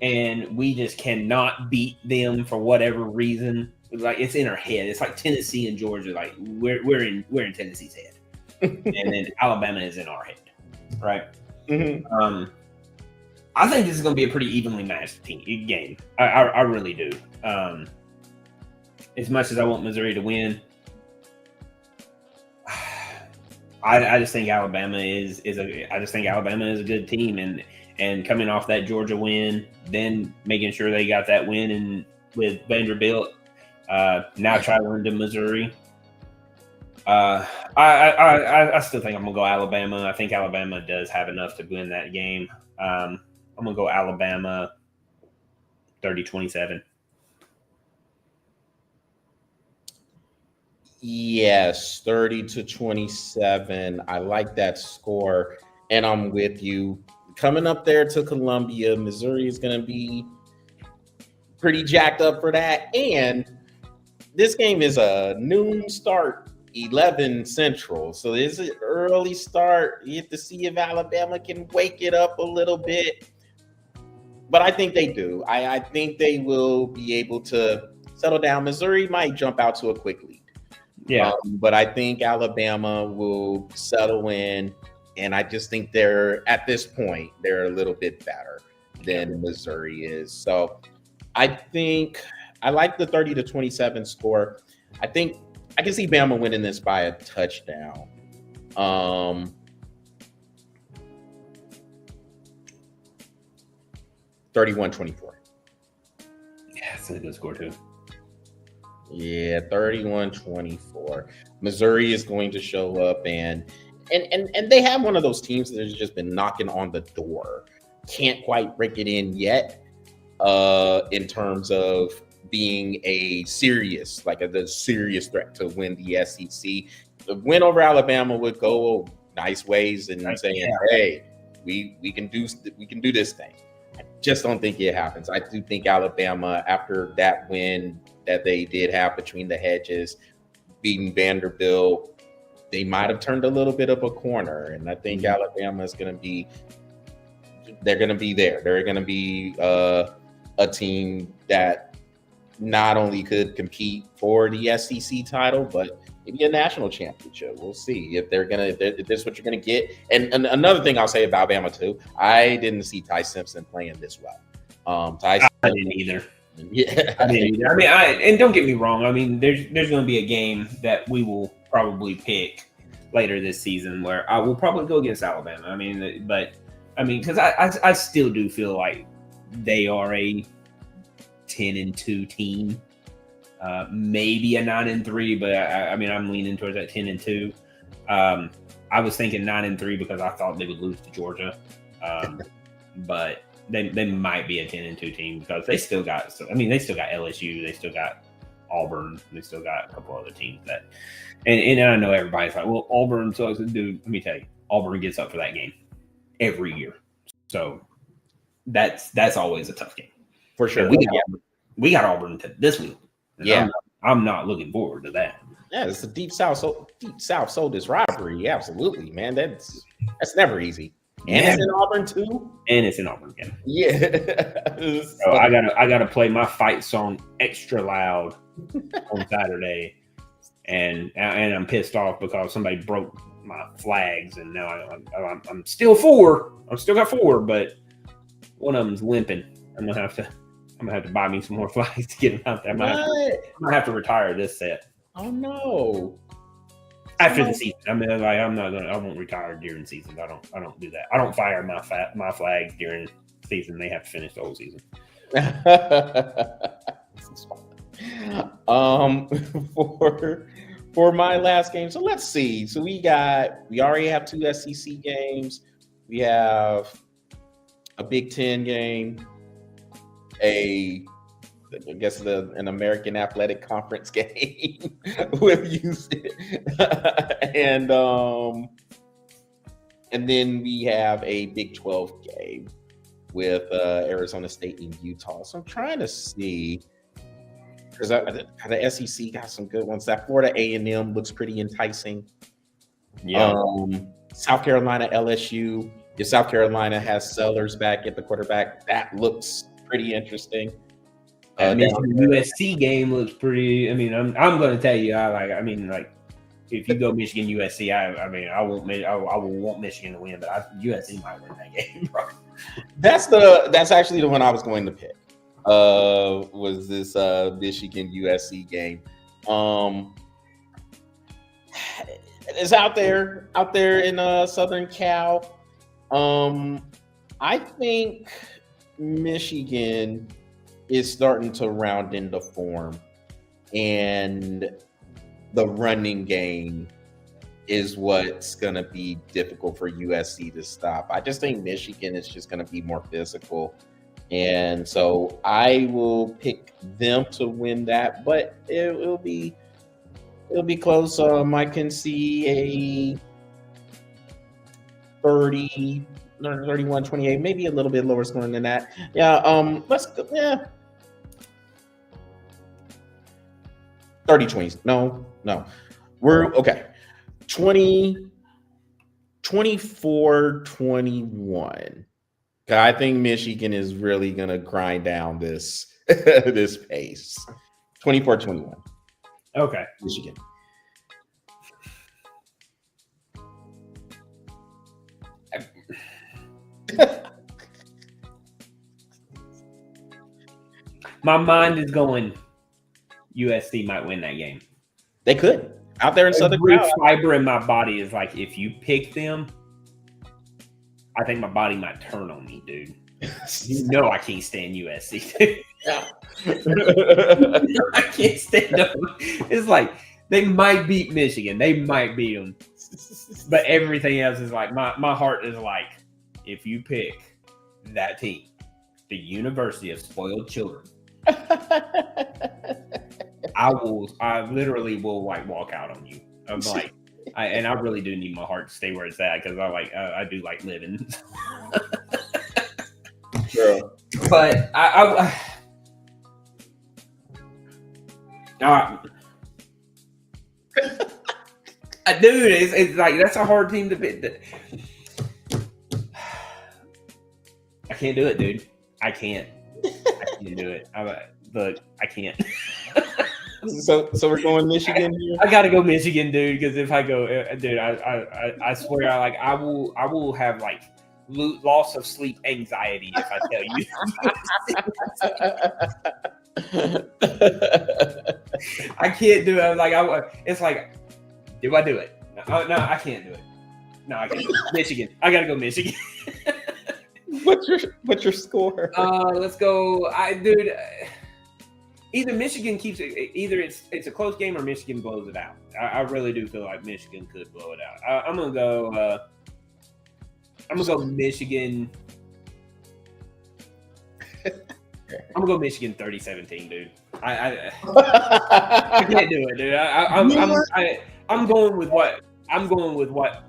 And we just cannot beat them for whatever reason. Like, it's in our head. It's like Tennessee and Georgia. Like, we're in Tennessee's head. And then Alabama is in our head. Right? Mm-hmm. I think this is going to be a pretty evenly matched game. I really do. As much as I want Missouri to win, I just think Alabama is a good team, and coming off that Georgia win, then making sure they got that win with Vanderbilt, now traveling to Missouri. I still think I'm gonna go Alabama. I think Alabama does have enough to win that game. I'm gonna go Alabama 30-27. Yes, 30-27. I like that score, and I'm with you. Coming up there to Columbia, Missouri is going to be pretty jacked up for that. And this game is a noon start, 11 Central. So it's an early start. You have to see if Alabama can wake it up a little bit. But I think they do. I think they will be able to settle down. Missouri might jump out to a quick lead. Yeah. But I think Alabama will settle in, and I just think at this point, they're a little bit better than Missouri is. So I think I like the 30-27 score. I think I can see Bama winning this by a touchdown. 31-24. Yeah, that's a good score too. Yeah, 31-24. Missouri is going to show up and they have one of those teams that has just been knocking on the door. Can't quite break it in yet. In terms of being a serious threat to win the SEC. The win over Alabama would go nice ways and saying, "Hey, we can do this thing." I just don't think it happens. I do think Alabama, after that win that they did have between the hedges, beating Vanderbilt, they might have turned a little bit of a corner, and I think Alabama is going to be. They're going to be there. They're going to be a team that not only could compete for the SEC title, but maybe a national championship. We'll see if if this is what you're gonna get. And another thing I'll say about Bama too, I didn't see Ty Simpson playing this well. I didn't either. Yeah, I didn't either. I mean, and don't get me wrong. I mean, there's going to be a game that we will probably pick later this season where I will probably go against Alabama. I mean, because I still do feel like they are a 10-2 team, maybe a 9-3, but I mean I'm leaning towards that 10-2. I was thinking 9-3 because I thought they would lose to Georgia, but they might be a 10-2 team because they still got LSU, they still got Auburn, they still got a couple other teams that, and I know everybody's like, well, Auburn sucks. Dude, let me tell you, Auburn gets up for that game every year, so that's always a tough game. For sure. We got Auburn this week. Yeah. I'm not looking forward to that. Yeah, it's the deep south sold this rivalry. Yeah, absolutely, man. That's never easy. And it's in Auburn too. And it's in Auburn again. Yeah. So I gotta play my fight song extra loud on Saturday. And I'm pissed off because somebody broke my flags, and now I'm still four. I'm still got four, but one of them's limping. I'm gonna have to buy me some more flags to get them out there. I'm gonna have to retire this set. Oh no! After the season, I mean, I won't retire during seasons. I don't do that. I don't fire my flags during season. They have to finish the whole season. For my last game, so let's see. So we already have 2 SEC games. We have a Big Ten game, an American Athletic Conference game with UC, and then we have a Big 12 game with Arizona State and Utah. So I'm trying to see, because the SEC got some good ones. That Florida A&M looks pretty enticing. Yeah. South Carolina LSU. If South Carolina has Sellers back at the quarterback, that looks pretty interesting. The USC game looks pretty. I mean, I'm going to tell you, if you go Michigan USC, I will want Michigan to win, but USC might win that game, bro. That's actually the one I was going to pick. Was this Michigan USC game? It's out there in Southern Cal. I think Michigan is starting to round into form, and the running game is what's going to be difficult for USC to stop. I just think Michigan is just going to be more physical, and so I will pick them to win that, but it'll be close. I can see a 31-28, maybe a little bit lower scoring than that. Yeah, let's go. Yeah. 30-20. No. We're okay. 24-21. I think Michigan is really gonna grind down this this pace. 24-21. Okay. Michigan. My mind is going. USC might win that game. They could out there in Southern Every Cal. fiber in my body is like, if you pick them, I think my body might turn on me, dude. You know I can't stand USC. Dude. I can't stand them. It's like they might beat Michigan. They might beat them. But everything else is like, my heart is like, if you pick that team, the University of Spoiled Children, I literally will like walk out on you. I'm like, I really do need my heart to stay where it's at because I do like living. Sure. But dude, it's like that's a hard team to beat. I can't do it, dude. I can't do it. Look, I can't. So we're going Michigan here. I gotta go Michigan, dude. Because if I go, dude, I swear, I will have like loss of sleep anxiety if I tell you. I can't do it. I'm like, it's like, do I do it? No, I can't do it. No, I can't. Michigan. I gotta go Michigan. What's your score? Let's go. Dude. Either Michigan keeps it. Either it's a close game or Michigan blows it out. I really do feel like Michigan could blow it out. I'm gonna go. I'm gonna go Michigan. I'm gonna go Michigan 30-17, dude. I can't do it, dude. I'm going with what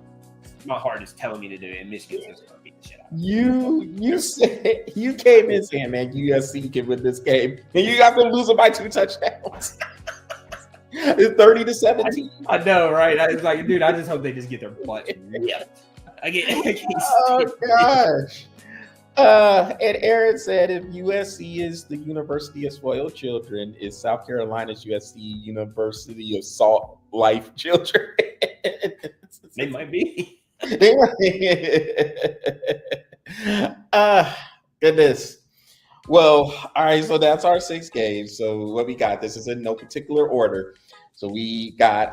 my heart is telling me to do, and Michigan's just gonna beat the shit out of me. You said you came in saying, man, USC can win this game, and you got them losing by 2 touchdowns. It's 30-17. I know, right? It's like, dude, I just hope they just get their butt whipped. I can't Oh gosh. And Aaron said, if USC is the University of Spoiled Children, is South Carolina's USC University of Salt Life Children? They might be. Goodness. Well, all right, so that's our 6 games. So what we got, this is in no particular order. So we got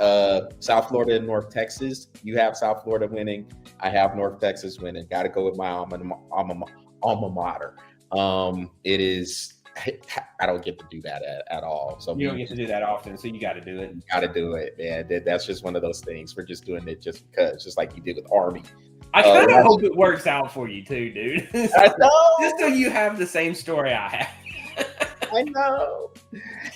South Florida and North Texas. You have South Florida winning. I have North Texas winning. Got to go with my alma mater. It is. I don't get to do that at all. So you don't get to do that often, so you got to do it. Got to do it, man. That's just one of those things. We're just doing it just because, just like you did with Army. I kind of hope it works out for you too, dude. I know. Just so you have the same story I have. I know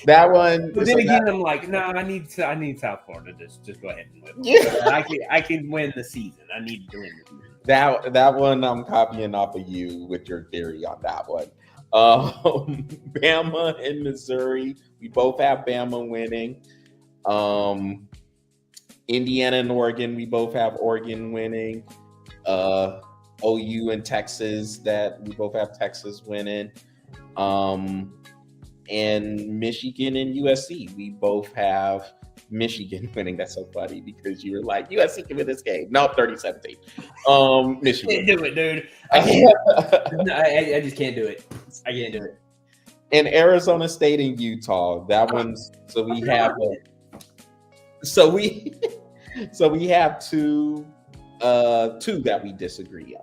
that one. But then again, I'm like, no, I need South Florida. Just go ahead and win. Yeah. I can win the season. I need to win the season. That one I'm copying off of you with your theory on that one. Bama and Missouri, we both have Bama winning. Indiana and Oregon, we both have Oregon winning. OU and Texas, that we both have Texas winning. And Michigan and USC, we both have Michigan winning. That's so funny because you were like, USC can win this game. No, 30-17. Michigan. I can't do it, dude. I can't. I just can't do it. I can't do it. And Arizona State and Utah. That one's so we have we have two that we disagree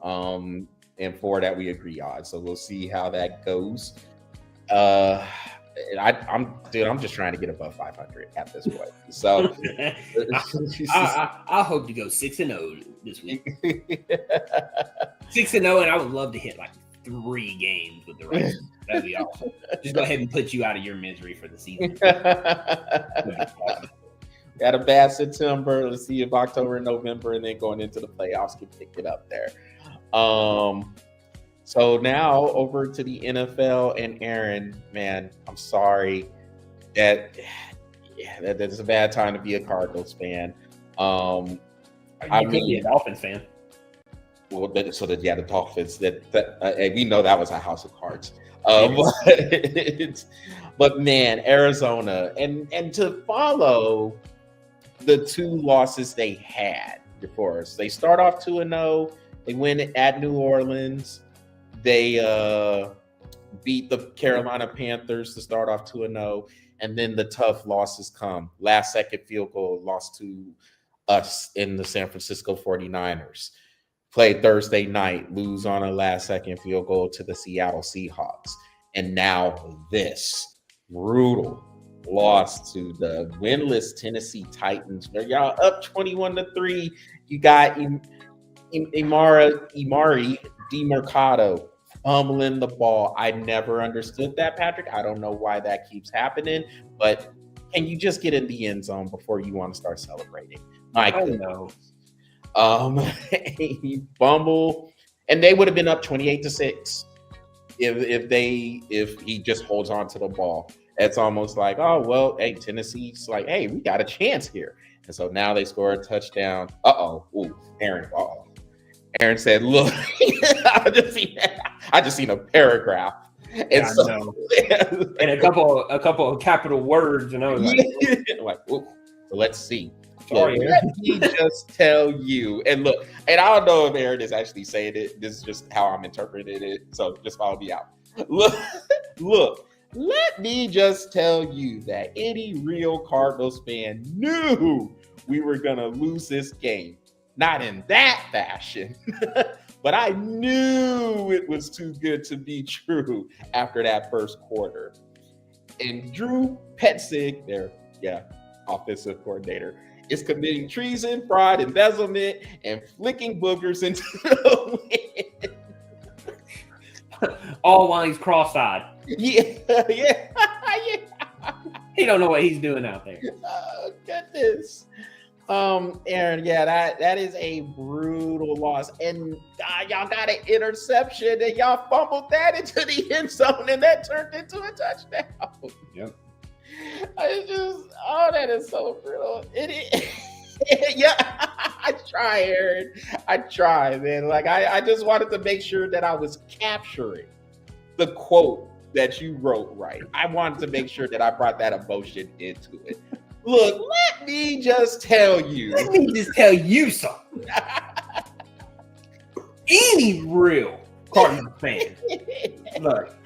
on. And 4 that we agree on. So we'll see how that goes. I'm just trying to get above 500 at this point. So I hope to go 6-0 this week. 6-0, and I would love to hit like 3 games with the right. That'd be awesome. Just go ahead and put you out of your misery for the season. Got a bad September. Let's see if October and November, and then going into the playoffs can pick it up there. So now over to the NFL, and Aaron, man, I'm sorry that's a bad time to be a Cardinals fan. You could be a Dolphins fan. Well, the Dolphins. That we know that was a house of cards. But man, Arizona, and to follow the 2 losses they had before us. They start off 2-0. They win at New Orleans. They beat the Carolina Panthers to start off 2-0, and then the tough losses come. Last second field goal lost to us in the San Francisco 49ers. Played Thursday night, lose on a last second field goal to the Seattle Seahawks. And now this brutal loss to the winless Tennessee Titans. Y'all up 21-3. You got Imari DeMercado fumbling the ball. I never understood that, Patrick. I don't know why that keeps happening, but can you just get in the end zone before you want to start celebrating? I know. He fumble, and they would have been up 28-6 if he just holds on to the ball. It's almost like, oh well, hey, Tennessee's like, hey, we got a chance here, and so now they score a touchdown. Aaron said, "Look, I just seen a paragraph." And and a couple of capital words, and I was like, so let's see. Sorry, let me just tell you. And look, and I don't know if Aaron is actually saying it. This is just how I'm interpreting it. So just follow me out. Look, let me just tell you that any real Cardinals fan knew we were going to lose this game. Not in that fashion, but I knew it was too good to be true after that first quarter. And Drew Petzing, their offensive coordinator, is committing treason, fraud, embezzlement, and flicking boogers into the wind. All while he's cross-eyed. Yeah. He don't know what he's doing out there. Oh, goodness. Aaron, that is a brutal loss. And y'all got an interception, and y'all fumbled that into the end zone, and that turned into a touchdown. Yep. That is so brutal. It is. Yeah, I try, Aaron. I try, man. Like I just wanted to make sure that I was capturing the quote that you wrote right. I wanted to make sure that I brought that emotion into it. Look, let me just tell you. Let me just tell you something. Any real Cardinals fan, look,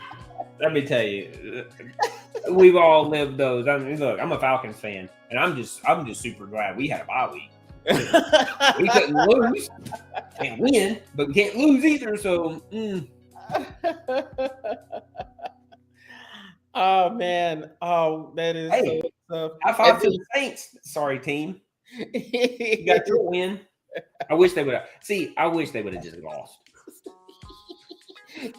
let me tell you, we've all lived those. I mean, look, I'm a Falcons fan, and I'm just super glad we had a bye week. We couldn't lose, can't win, but we can't lose either. So, Oh man, that is so tough. High five to the Saints. Sorry, team. You got your win. I wish they would have. I wish they would have just lost.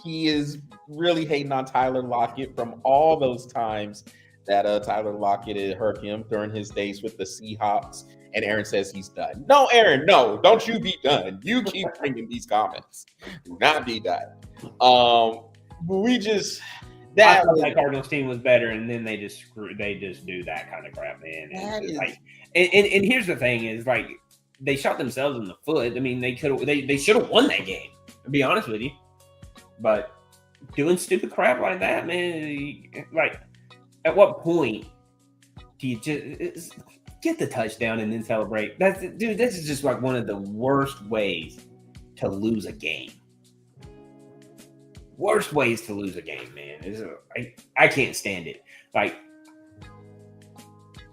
He is really hating on Tyler Lockett from all those times that Tyler Lockett had hurt him during his days with the Seahawks. And Aaron says he's done. No, Aaron, no, don't you be done. You keep bringing these comments. Do not be done. I thought that Cardinals team was better, and then they just do that kind of crap, man. And here's the thing: is like they shot themselves in the foot. I mean, they should have won that game. To be honest with you, but doing stupid crap like that, man. Like, at what point do you just get the touchdown and then celebrate? This is just like one of the worst ways to lose a game. Worst ways to lose a game, man. I can't stand it. Like,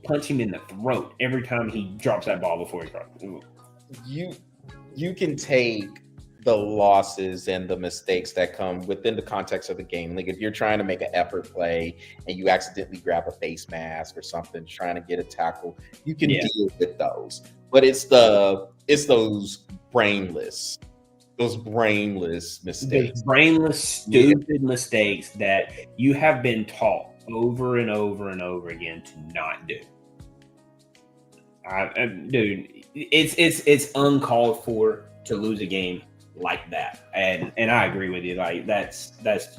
punch him in the throat every time he drops that ball before he drops it. You can take the losses and the mistakes that come within the context of the game. Like if you're trying to make an effort play and you accidentally grab a face mask or something, trying to get a tackle, you can deal with those. But it's those brainless mistakes. The brainless, stupid mistakes that you have been taught over and over and over again to not do. Dude, it's uncalled for to lose a game like that, and I agree with you. Like that's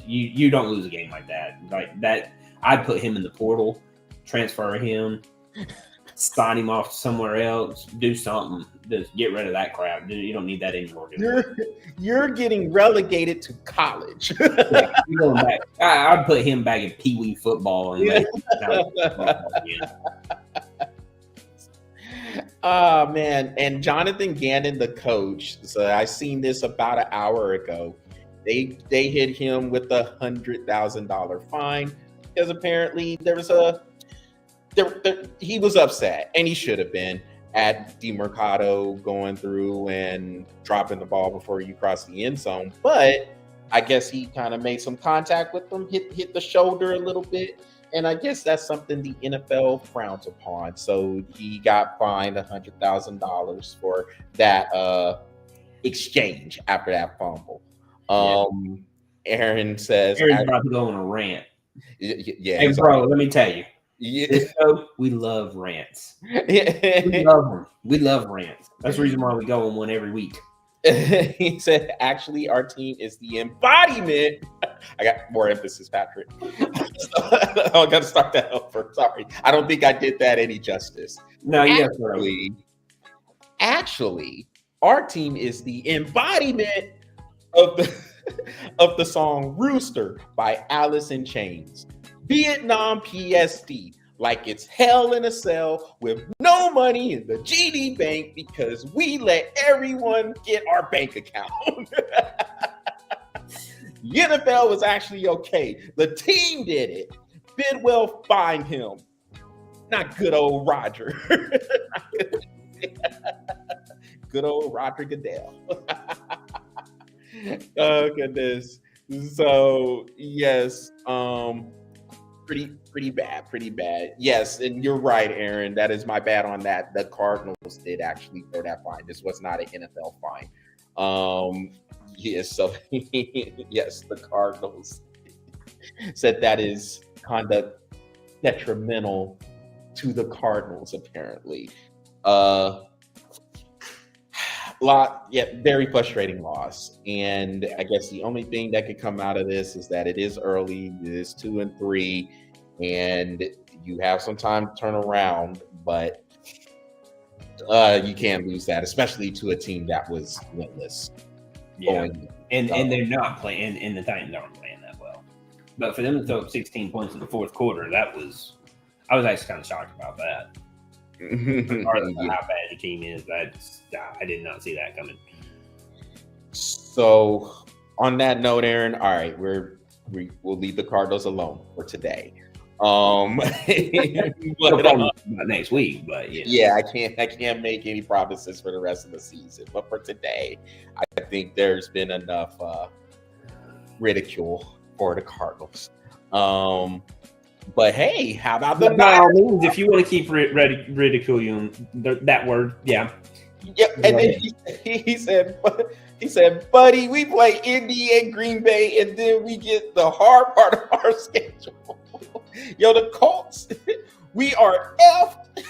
you don't lose a game like that. Like that, I'd put him in the portal, transfer him, sign him off somewhere else, do something. Just get rid of that crap. You don't need that anymore. You're getting relegated to college. Yeah, you're going back. I'd put him back in Pee Wee football. And Oh man, and Jonathan Gannon, the coach. So I seen this about an hour ago. They hit him with a $100,000 fine because apparently he was upset, and he should have been, at DeMercado going through and dropping the ball before you cross the end zone. But I guess he kind of made some contact with them, hit the shoulder a little bit. And I guess that's something the NFL frowns upon. So he got fined $100,000 for that exchange after that fumble. Aaron says, Aaron's about to go on a rant. Yeah. Hey, bro, let me tell you. Yeah. This show, we love rants. We love them. We love rants. That's the reason why we go on one every week. He said, actually, our team is the embodiment. I got more emphasis, Patrick. I'm going to start that over. Sorry. I don't think I did that any justice. No, actually, our team is the embodiment of the song Rooster by Alice in Chains. Vietnam PSD, like it's hell in a cell with no money in the GD bank because we let everyone get our bank account. The NFL was actually okay. The team did it. Bidwell fined him. Not good old Roger. Good old Roger Goodell. Oh, goodness. So, yes, pretty bad. Yes, and you're right, Aaron. That is my bad on that. The Cardinals did actually throw that fine. This was not an NFL fine. Yes, so yes, the Cardinals said that is conduct detrimental to the Cardinals, apparently. Very frustrating loss. And I guess the only thing that could come out of this is that it is early, it is 2-3, and you have some time to turn around, but you can't lose that, especially to a team that was winless. Yeah. And they're not playing, and the Titans aren't playing that well. But for them to throw up 16 points in the fourth quarter, I was actually kind of shocked about that. Regardless of how bad the team is, I did not see that coming. So, on that note, Aaron, all right, we'll leave the Cardinals alone for today. But next week, but yeah, I can't make any promises for the rest of the season. But for today, I think there's been enough ridicule for the Cardinals. But hey, how about the Niners? If you want to keep ridiculing that word, yeah. Yeah, and then he said, buddy, we play Indy and Green Bay, and then we get the hard part of our schedule. Yo, the Colts, we are F'd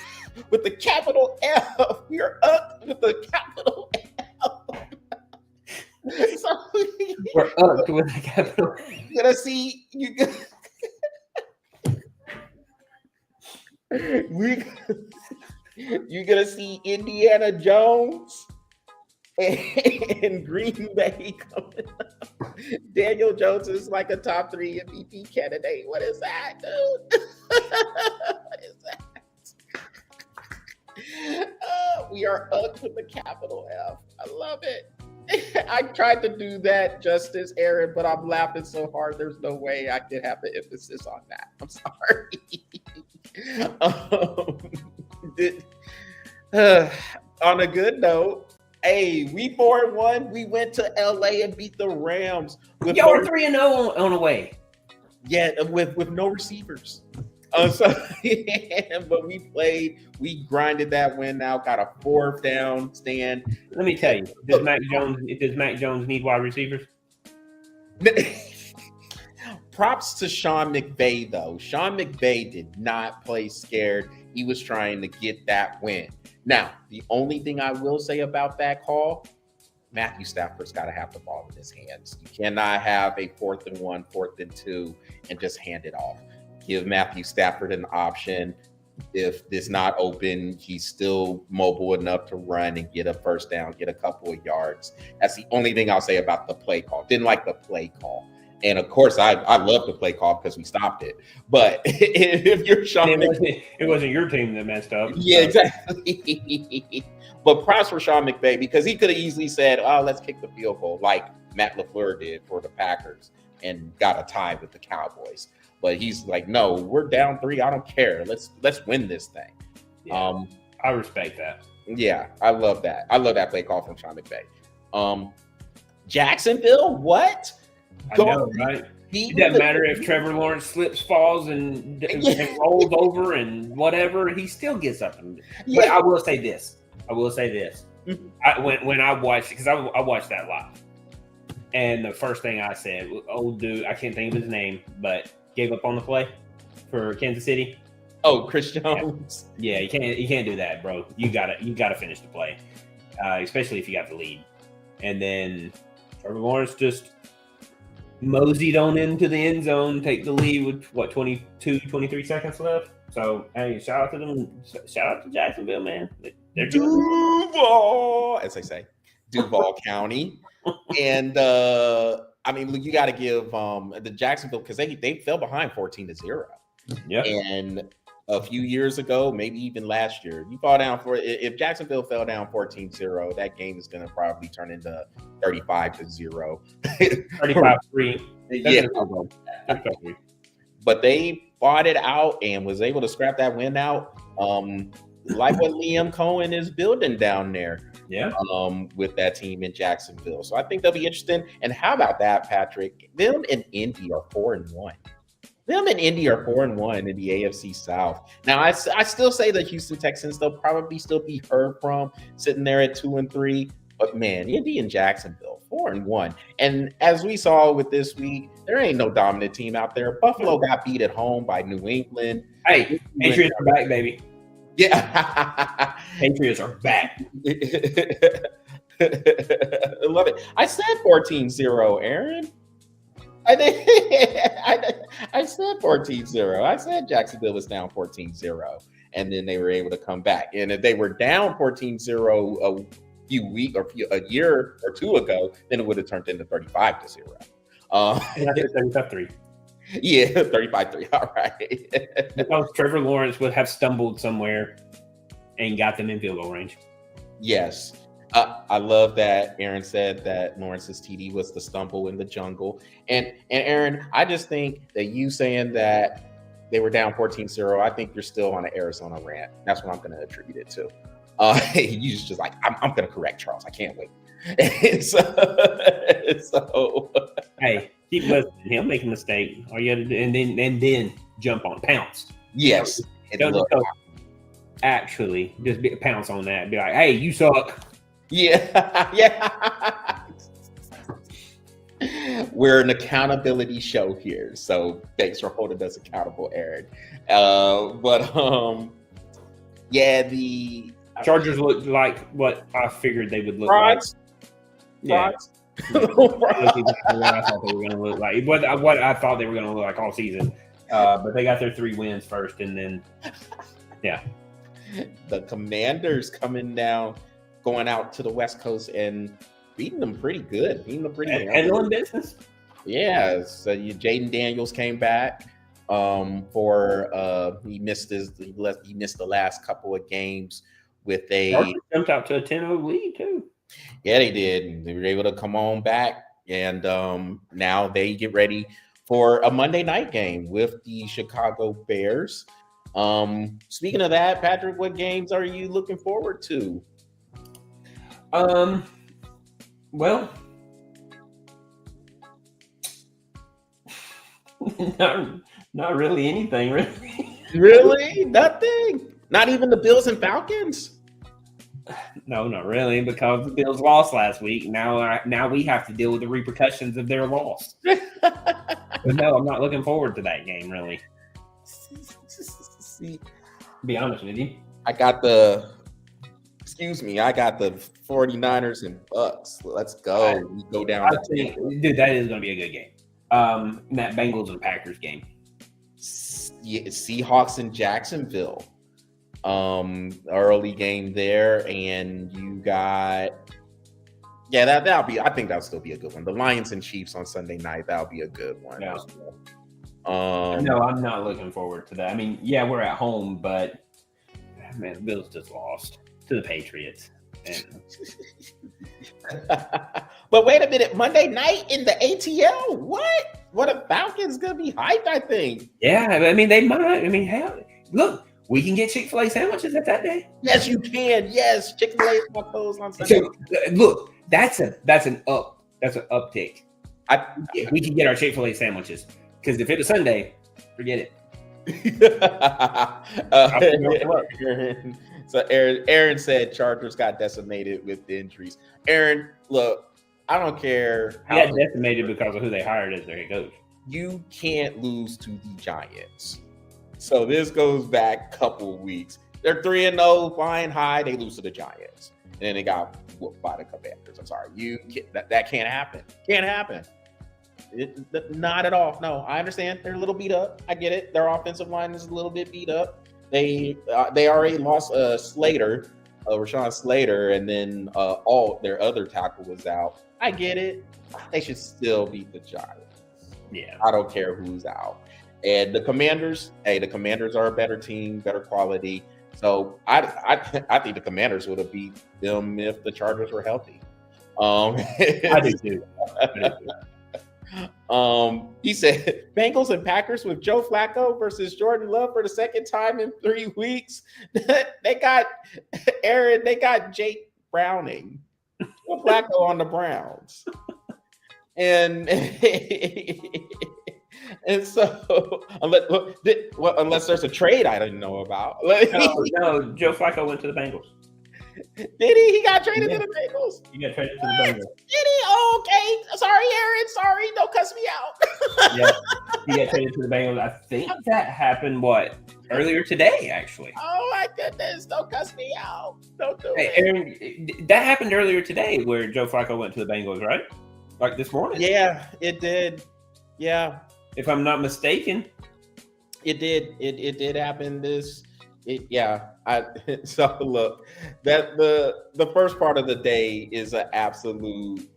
with the capital F. We are up with the capital F. So we're up with the capital F. You're gonna see you're gonna see Indiana Jones and Green Bay coming up. Daniel Jones is like a top 3 MVP candidate. What is that, dude? What is that? We are up with the capital F. I love it. I tried to do that justice, Aaron, but I'm laughing so hard. There's no way I could have the emphasis on that. I'm sorry. On a good note, hey, we 4-1. We went to LA and beat the Rams. We're 3-0 on the way. Yeah, with no receivers. But we grinded that win out, got a 4th down stand. Let me tell you, does Mac Jones need wide receivers? Props to Sean McVay, though. Sean McVay did not play scared. He was trying to get that win. Now, the only thing I will say about that call, Matthew Stafford's got to have the ball in his hands. You cannot have a 4th and 1, 4th and 2, and just hand it off. Give Matthew Stafford an option. If it's not open, he's still mobile enough to run and get a 1st down, get a couple of yards. That's the only thing I'll say about the play call. Didn't like the play call. And of course, I love the play call because we stopped it. But if you're Sean, it wasn't your team that messed up. Yeah, exactly. But props for Sean McVay because he could have easily said, "Oh, let's kick the field goal." Like Matt LaFleur did for the Packers and got a tie with the Cowboys. But he's like, no, we're down 3. I don't care. Let's win this thing. Yeah, I respect that. Yeah, I love that. I love that play call from Sean McVay. Jacksonville, what? I know, right? It doesn't matter if Trevor Lawrence slips, falls, and rolls over and whatever. He still gets up. But I will say this. When I watched it, because I watched that live, and the first thing I said, old dude, I can't think of his name, but gave up on the play for Kansas City. Oh, Chris Jones. Yeah, you can't do that, bro. You gotta finish the play, especially if you got the lead. And then Trevor Lawrence just moseyed on into the end zone, take the lead with 23 seconds left. So hey, shout out to them. Shout out to Jacksonville, man. They're Duval, as they say, Duval County. And I mean, look, you got to give the Jacksonville, because they fell behind 14-0. Yeah. And a few years ago, maybe even last year, you fall down if Jacksonville fell down 14-0, that game is going to probably turn into 35-0. 35-3. Yeah. But they fought it out and was able to scrap that win out. Like what Liam Cohen is building down there. Yeah. With that team in Jacksonville. So I think they'll be interesting. And how about that, Patrick? Them and Indy are 4-1. Them and Indy are 4-1 in the AFC South. Now, I still say the Houston Texans, they'll probably still be heard from, sitting there at 2-3. But man, Indy and Jacksonville, 4-1. And as we saw with this week, there ain't no dominant team out there. Buffalo got beat at home by New England. Hey, Patriots are back, baby. Yeah. Patriots are back. I love it. I said 14-0, Aaron. I said 14-0. I said Jacksonville was down 14-0, and then they were able to come back. And if they were down 14-0 a year or two ago, then it would have turned into 35-0. 35-3. Yeah, 35-3. All right. Because Trevor Lawrence would have stumbled somewhere and got them in field goal range. Yes. I love that Aaron said that Lawrence's TD was the stumble in the jungle. And Aaron, I just think that you saying that they were down 14-0, I think you're still on an Arizona rant. That's what I'm going to attribute it to. You just like, I'm going to correct Charles. I can't wait. So hey, keep listening. He'll make a mistake. All you got to do, and then jump on, pounce. Yes. Actually, just pounce on that. Be like, hey, you suck. Yeah. Yeah. We're an accountability show here, so thanks for holding us accountable, Aaron. Yeah, the Chargers look like what I figured they would look frauds. like. Yeah. What I thought they were going to look like. What I thought they were going to look like all season. But they got their 3 wins first, and then, yeah. The Commanders coming down, going out to the West Coast and beating them pretty good. Handling business. Yeah. So Jaden Daniels came back for he missed the last couple of games with a jumped out to a 10-0 lead too. Yeah, they did. They were able to come on back, and now they get ready for a Monday night game with the Chicago Bears. Speaking of that, Patrick, what games are you looking forward to? Well, not really anything, really. Really? Nothing? Not even the Bills and Falcons? No, not really, because the Bills lost last week. Now we have to deal with the repercussions of their loss. But no, I'm not looking forward to that game, really. See, be honest with you. I got the 49ers and Bucks. Let's go. We go down. Dude, that is going to be a good game. That Bengals and Packers game. Seahawks and Jacksonville. Early game there, and you got that'll be. I think that'll still be a good one. The Lions and Chiefs on Sunday night. That'll be a good one. Yeah. No, I'm not looking forward to that. I mean, yeah, we're at home, but man, the Bills just lost to the Patriots. And, But wait a minute, Monday night in the ATL? What? What a Falcons gonna be hyped, I think. yeah, I mean, they might. I mean, hell, look, we can get Chick-fil-A sandwiches at that day. Yes, you can. Yes, Chick-fil-A is closed on Sunday. So, look, that's an uptick. If we can get our Chick-fil-A sandwiches, because if it was Sunday, forget it. So Aaron said Chargers got decimated with injuries. Aaron, look, I don't care. He got decimated because of who they hired as their head coach. You can't lose to the Giants. So this goes back a couple weeks. They're 3-0, flying high. They lose to the Giants, and then they got whooped by the Commanders. I'm sorry, that can't happen. Can't happen. Not at all. No, I understand. They're a little beat up. I get it. Their offensive line is a little bit beat up. They already lost Slater, Rashawn Slater, and then all their other tackle was out. I get it. They should still beat the Giants. Yeah, I don't care who's out. And the Commanders, the Commanders are a better team, better quality. So I think the Commanders would have beat them if the Chargers were healthy. I do too. He said Bengals and Packers with Joe Flacco versus Jordan Love for the second time in 3 weeks. They got Jake Browning, Joe Flacco on the Browns, and so unless there's a trade I didn't know about. No, Joe Flacco went to the Bengals. Did he? He got traded to the Bengals. He got traded to the Bengals. Did he? Oh, okay. Sorry, Aaron. Sorry. Don't cuss me out. Yeah, he got traded to the Bengals. I think that happened earlier today, actually. Oh my goodness! Don't cuss me out. Don't do it. Aaron, that happened earlier today, where Joe Flacco went to the Bengals, right? Like this morning. Yeah, it did. Yeah, if I'm not mistaken, it did. It did happen. So look, that the first part of the day is an absolute.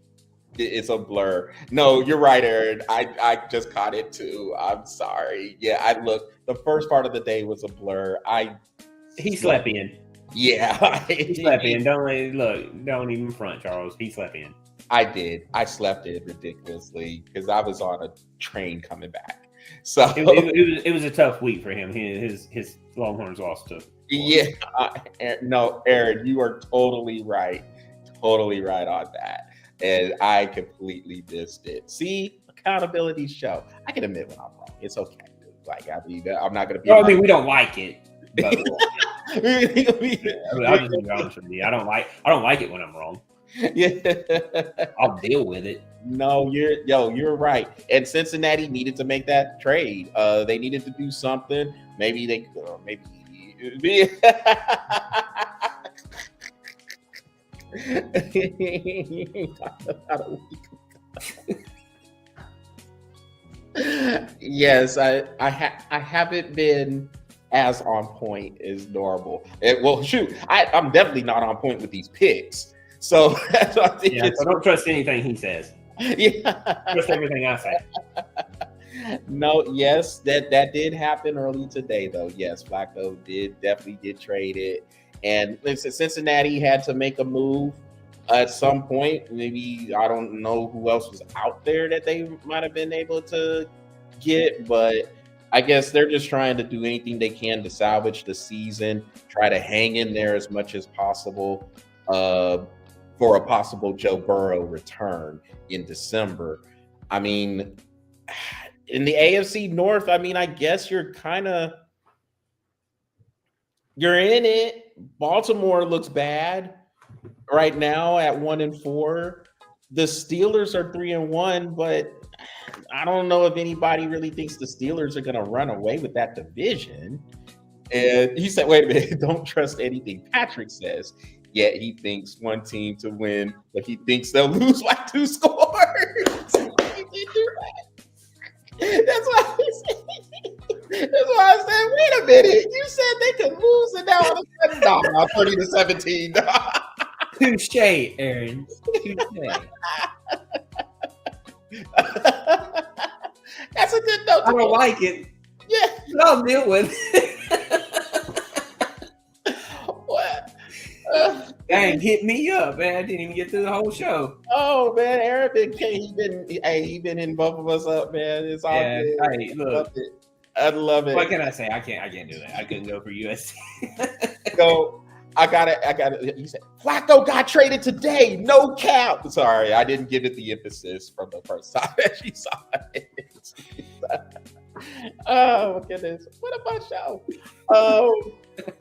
It's a blur. No, you're right, Aaron. I just caught it too. I'm sorry. Yeah, the first part of the day was a blur. He slept in. Yeah, he slept in. Don't even front, Charles. He slept in. I did. I slept in ridiculously because I was on a train coming back. So it was a tough week for him. His Longhorns lost to. Yeah, no, Aaron, you are totally right on that, and I completely missed it. See, accountability show. I can admit when I'm wrong. It's okay. Like I'm not gonna be. I mean, we don't like it. But I'll just be honest with you. I don't like it when I'm wrong. Yeah, I'll deal with it. No, you're right. And Cincinnati needed to make that trade. They needed to do something. Maybe yes, I haven't been as on point as normal. I'm definitely not on point with these picks. So that's what I think. Yeah, so don't trust anything he says. Yeah. Trust everything I say. No, yes, that did happen early today, though. Yes, Flacco definitely did trade it. And Cincinnati had to make a move at some point. Maybe, I don't know who else was out there that they might have been able to get, but I guess they're just trying to do anything they can to salvage the season, try to hang in there as much as possible for a possible Joe Burrow return in December. I mean, in the AFC North, I mean, I guess you're in it. Baltimore looks bad right now at 1-4. The Steelers are 3-1, but I don't know if anybody really thinks the Steelers are going to run away with that division. And he said, wait a minute, don't trust anything Patrick says. Yet he thinks one team to win, but he thinks they'll lose by 2 scores. He did do that. That's why I said, wait a minute. You said they could lose, and now all of a sudden, 30-17. Touche, Aaron. Touche. That's a good note. I don't like it. Yeah. But I'll deal with it. What? Dang, hit me up, man. I didn't even get through the whole show. Oh man, Aaron he been in both of us up, man. It's all Yeah, good. hey, look. I love it. What can I say? I can't do that. I couldn't go for USC. So I got it. You said Flacco got traded today. No cap. Sorry, I didn't give it the emphasis from the first time that you saw it. Oh goodness, what a fun show.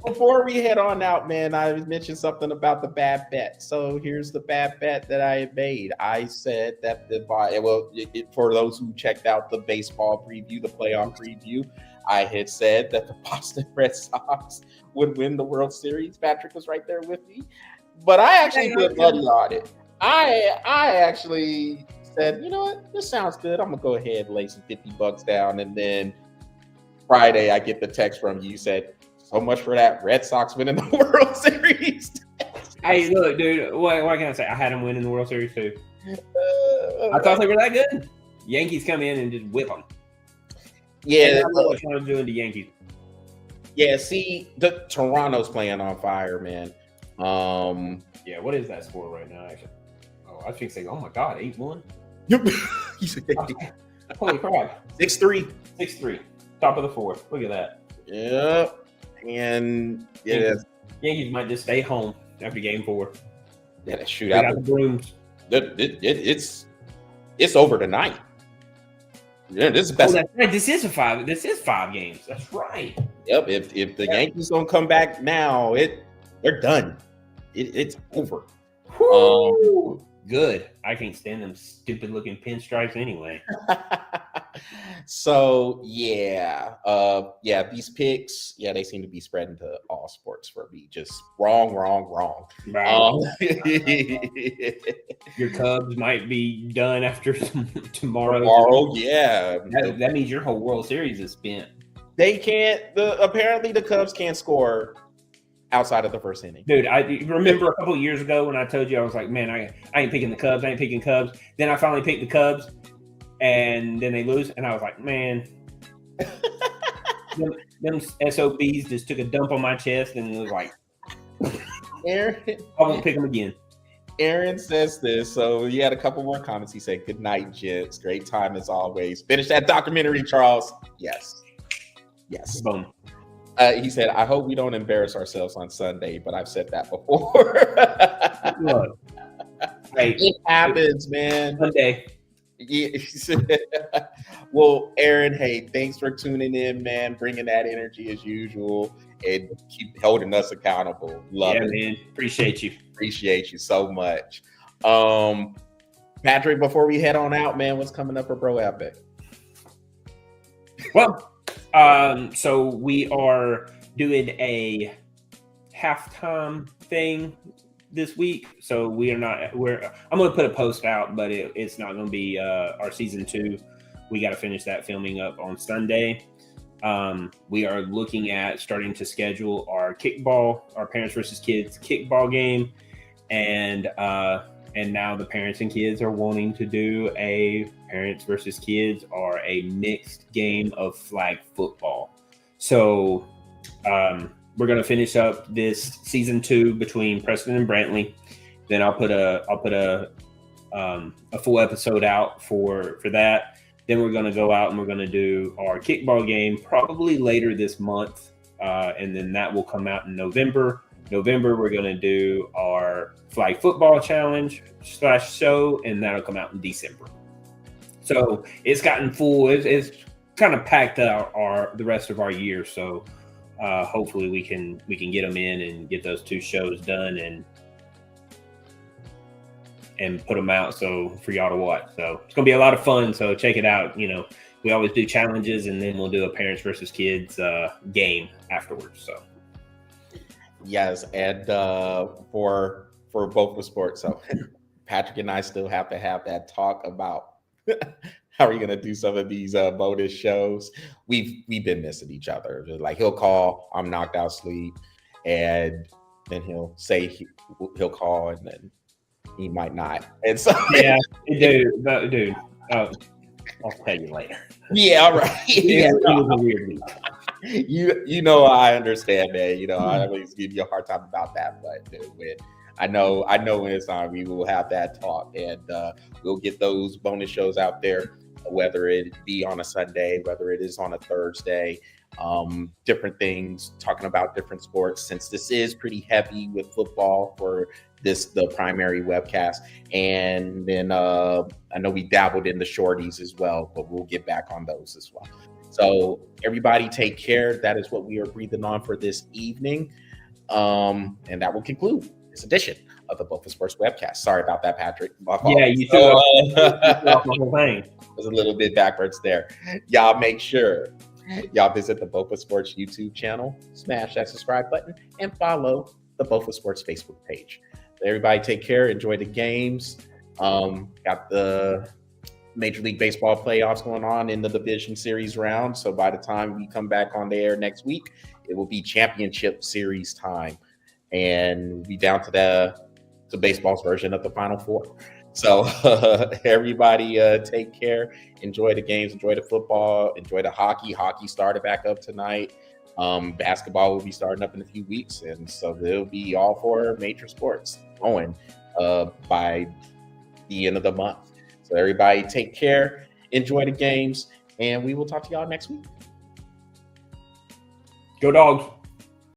Before we head on out, man, I mentioned something about the bad bet. So here's the bad bet that I had made. I said that for those who checked out the baseball preview, the playoff preview, I had said that the Boston Red Sox would win the World Series. Patrick was right there with me, but I actually put money on it. I actually said, you know what, this sounds good. I'm gonna go ahead and lay some $50 down, and then Friday I get the text from you. You said, so much for that Red Sox winning the World Series. Hey, look, dude. What can I say? I had them winning the World Series too. I thought they were that good. Yankees come in and just whip them. Yeah, what I'm doing to Yankees. Yeah, see, the Toronto's playing on fire, man. Yeah, what is that score right now? Actually, I think say, oh my God, 8-1. Holy crap! 6-3. 6-3. Top of the fourth. Look at that. Yep. And yeah, Yankees might just stay home after Game 4. Yeah, that shootout. They got the brooms. It's over tonight. Yeah, this is best. That's right. This is 5 games. That's right. Yep. If the Yankees don't come back now, they're done. It's over. Good. I can't stand them stupid looking pinstripes anyway. So yeah, these picks, they seem to be spreading to all sports for me. Just wrong. Your Cubs might be done after tomorrow. Yeah. That means your whole World Series is spent. They can't. Apparently the Cubs can't score outside of the first inning. Dude, I remember a couple of years ago when I told you, I was like, man, I ain't picking the Cubs. I ain't picking Cubs. Then I finally picked the Cubs, and then they lose. And I was like, man, them SOBs just took a dump on my chest, and it was like, Aaron, I won't pick them again. Aaron says this. So he had a couple more comments. He said, good night, gents. Great time as always. Finish that documentary, Charles. Yes. Boom. He said, I hope we don't embarrass ourselves on Sunday, but I've said that before. Look, it happens, man. Monday. Yeah. Well, Aaron, hey, thanks for tuning in, man. Bringing that energy as usual and keep holding us accountable. Love it. Man. Appreciate you so much. Patrick, before we head on out, man, what's coming up for Bro Epic? Well, so we are doing a halftime thing this week. So I'm going to put a post out, but it's not going to be our season 2. We got to finish that filming up on Sunday. We are looking at starting to schedule our parents versus kids kickball game. And now the parents and kids are wanting to do a parents versus kids or a mixed game of flag football. So we're going to finish up this season 2 between Preston and Brantley. Then I'll put a full episode out for that. Then we're going to go out and we're going to do our kickball game probably later this month. And then that will come out in November. We're going to do our flag football challenge /show, and that'll come out in December. So it's gotten full. It's kind of packed out the rest of our year. So hopefully we can get them in and get those 2 shows done and put them out so for y'all to watch. So it's gonna be a lot of fun. So check it out. We always do challenges, and then we'll do a parents versus kids game afterwards. So yes, and for both the sports. So Patrick and I still have to have that talk about how are you going to do some of these bonus shows. We've been missing each other. Like he'll call, I'm knocked out sleep, and then he'll say he'll call, and then he might not. And so yeah, dude. I'll tell you later. Yeah, all right. It was a weird week. I understand that. I always give you a hard time about that, but I know when it's on, we will have that talk, and we'll get those bonus shows out there, whether it be on a Sunday, whether it is on a Thursday, different things, talking about different sports, since this is pretty heavy with football for the primary webcast. And then I know we dabbled in the shorties as well, but we'll get back on those as well. So everybody take care. That is what we are breathing on for this evening. And that will conclude this edition of the Both the Sports webcast. Sorry about that, Patrick. My fault. Yeah, you threw off the whole thing. It was a little bit backwards there. Y'all make sure y'all visit the Both the Sports YouTube channel, smash that subscribe button, and follow the Both the Sports Facebook page. So everybody take care. Enjoy the games. Got the Major League Baseball playoffs going on in the division series round. So by the time we come back on the air next week, it will be championship series time. And we'll be down to the baseball's version of the Final Four. So everybody take care. Enjoy the games. Enjoy the football. Enjoy the hockey. Hockey started back up tonight. Basketball will be starting up in a few weeks. And so they'll be all 4 major sports going by the end of the month. So everybody take care. Enjoy the games. And we will talk to y'all next week. Go Dogs.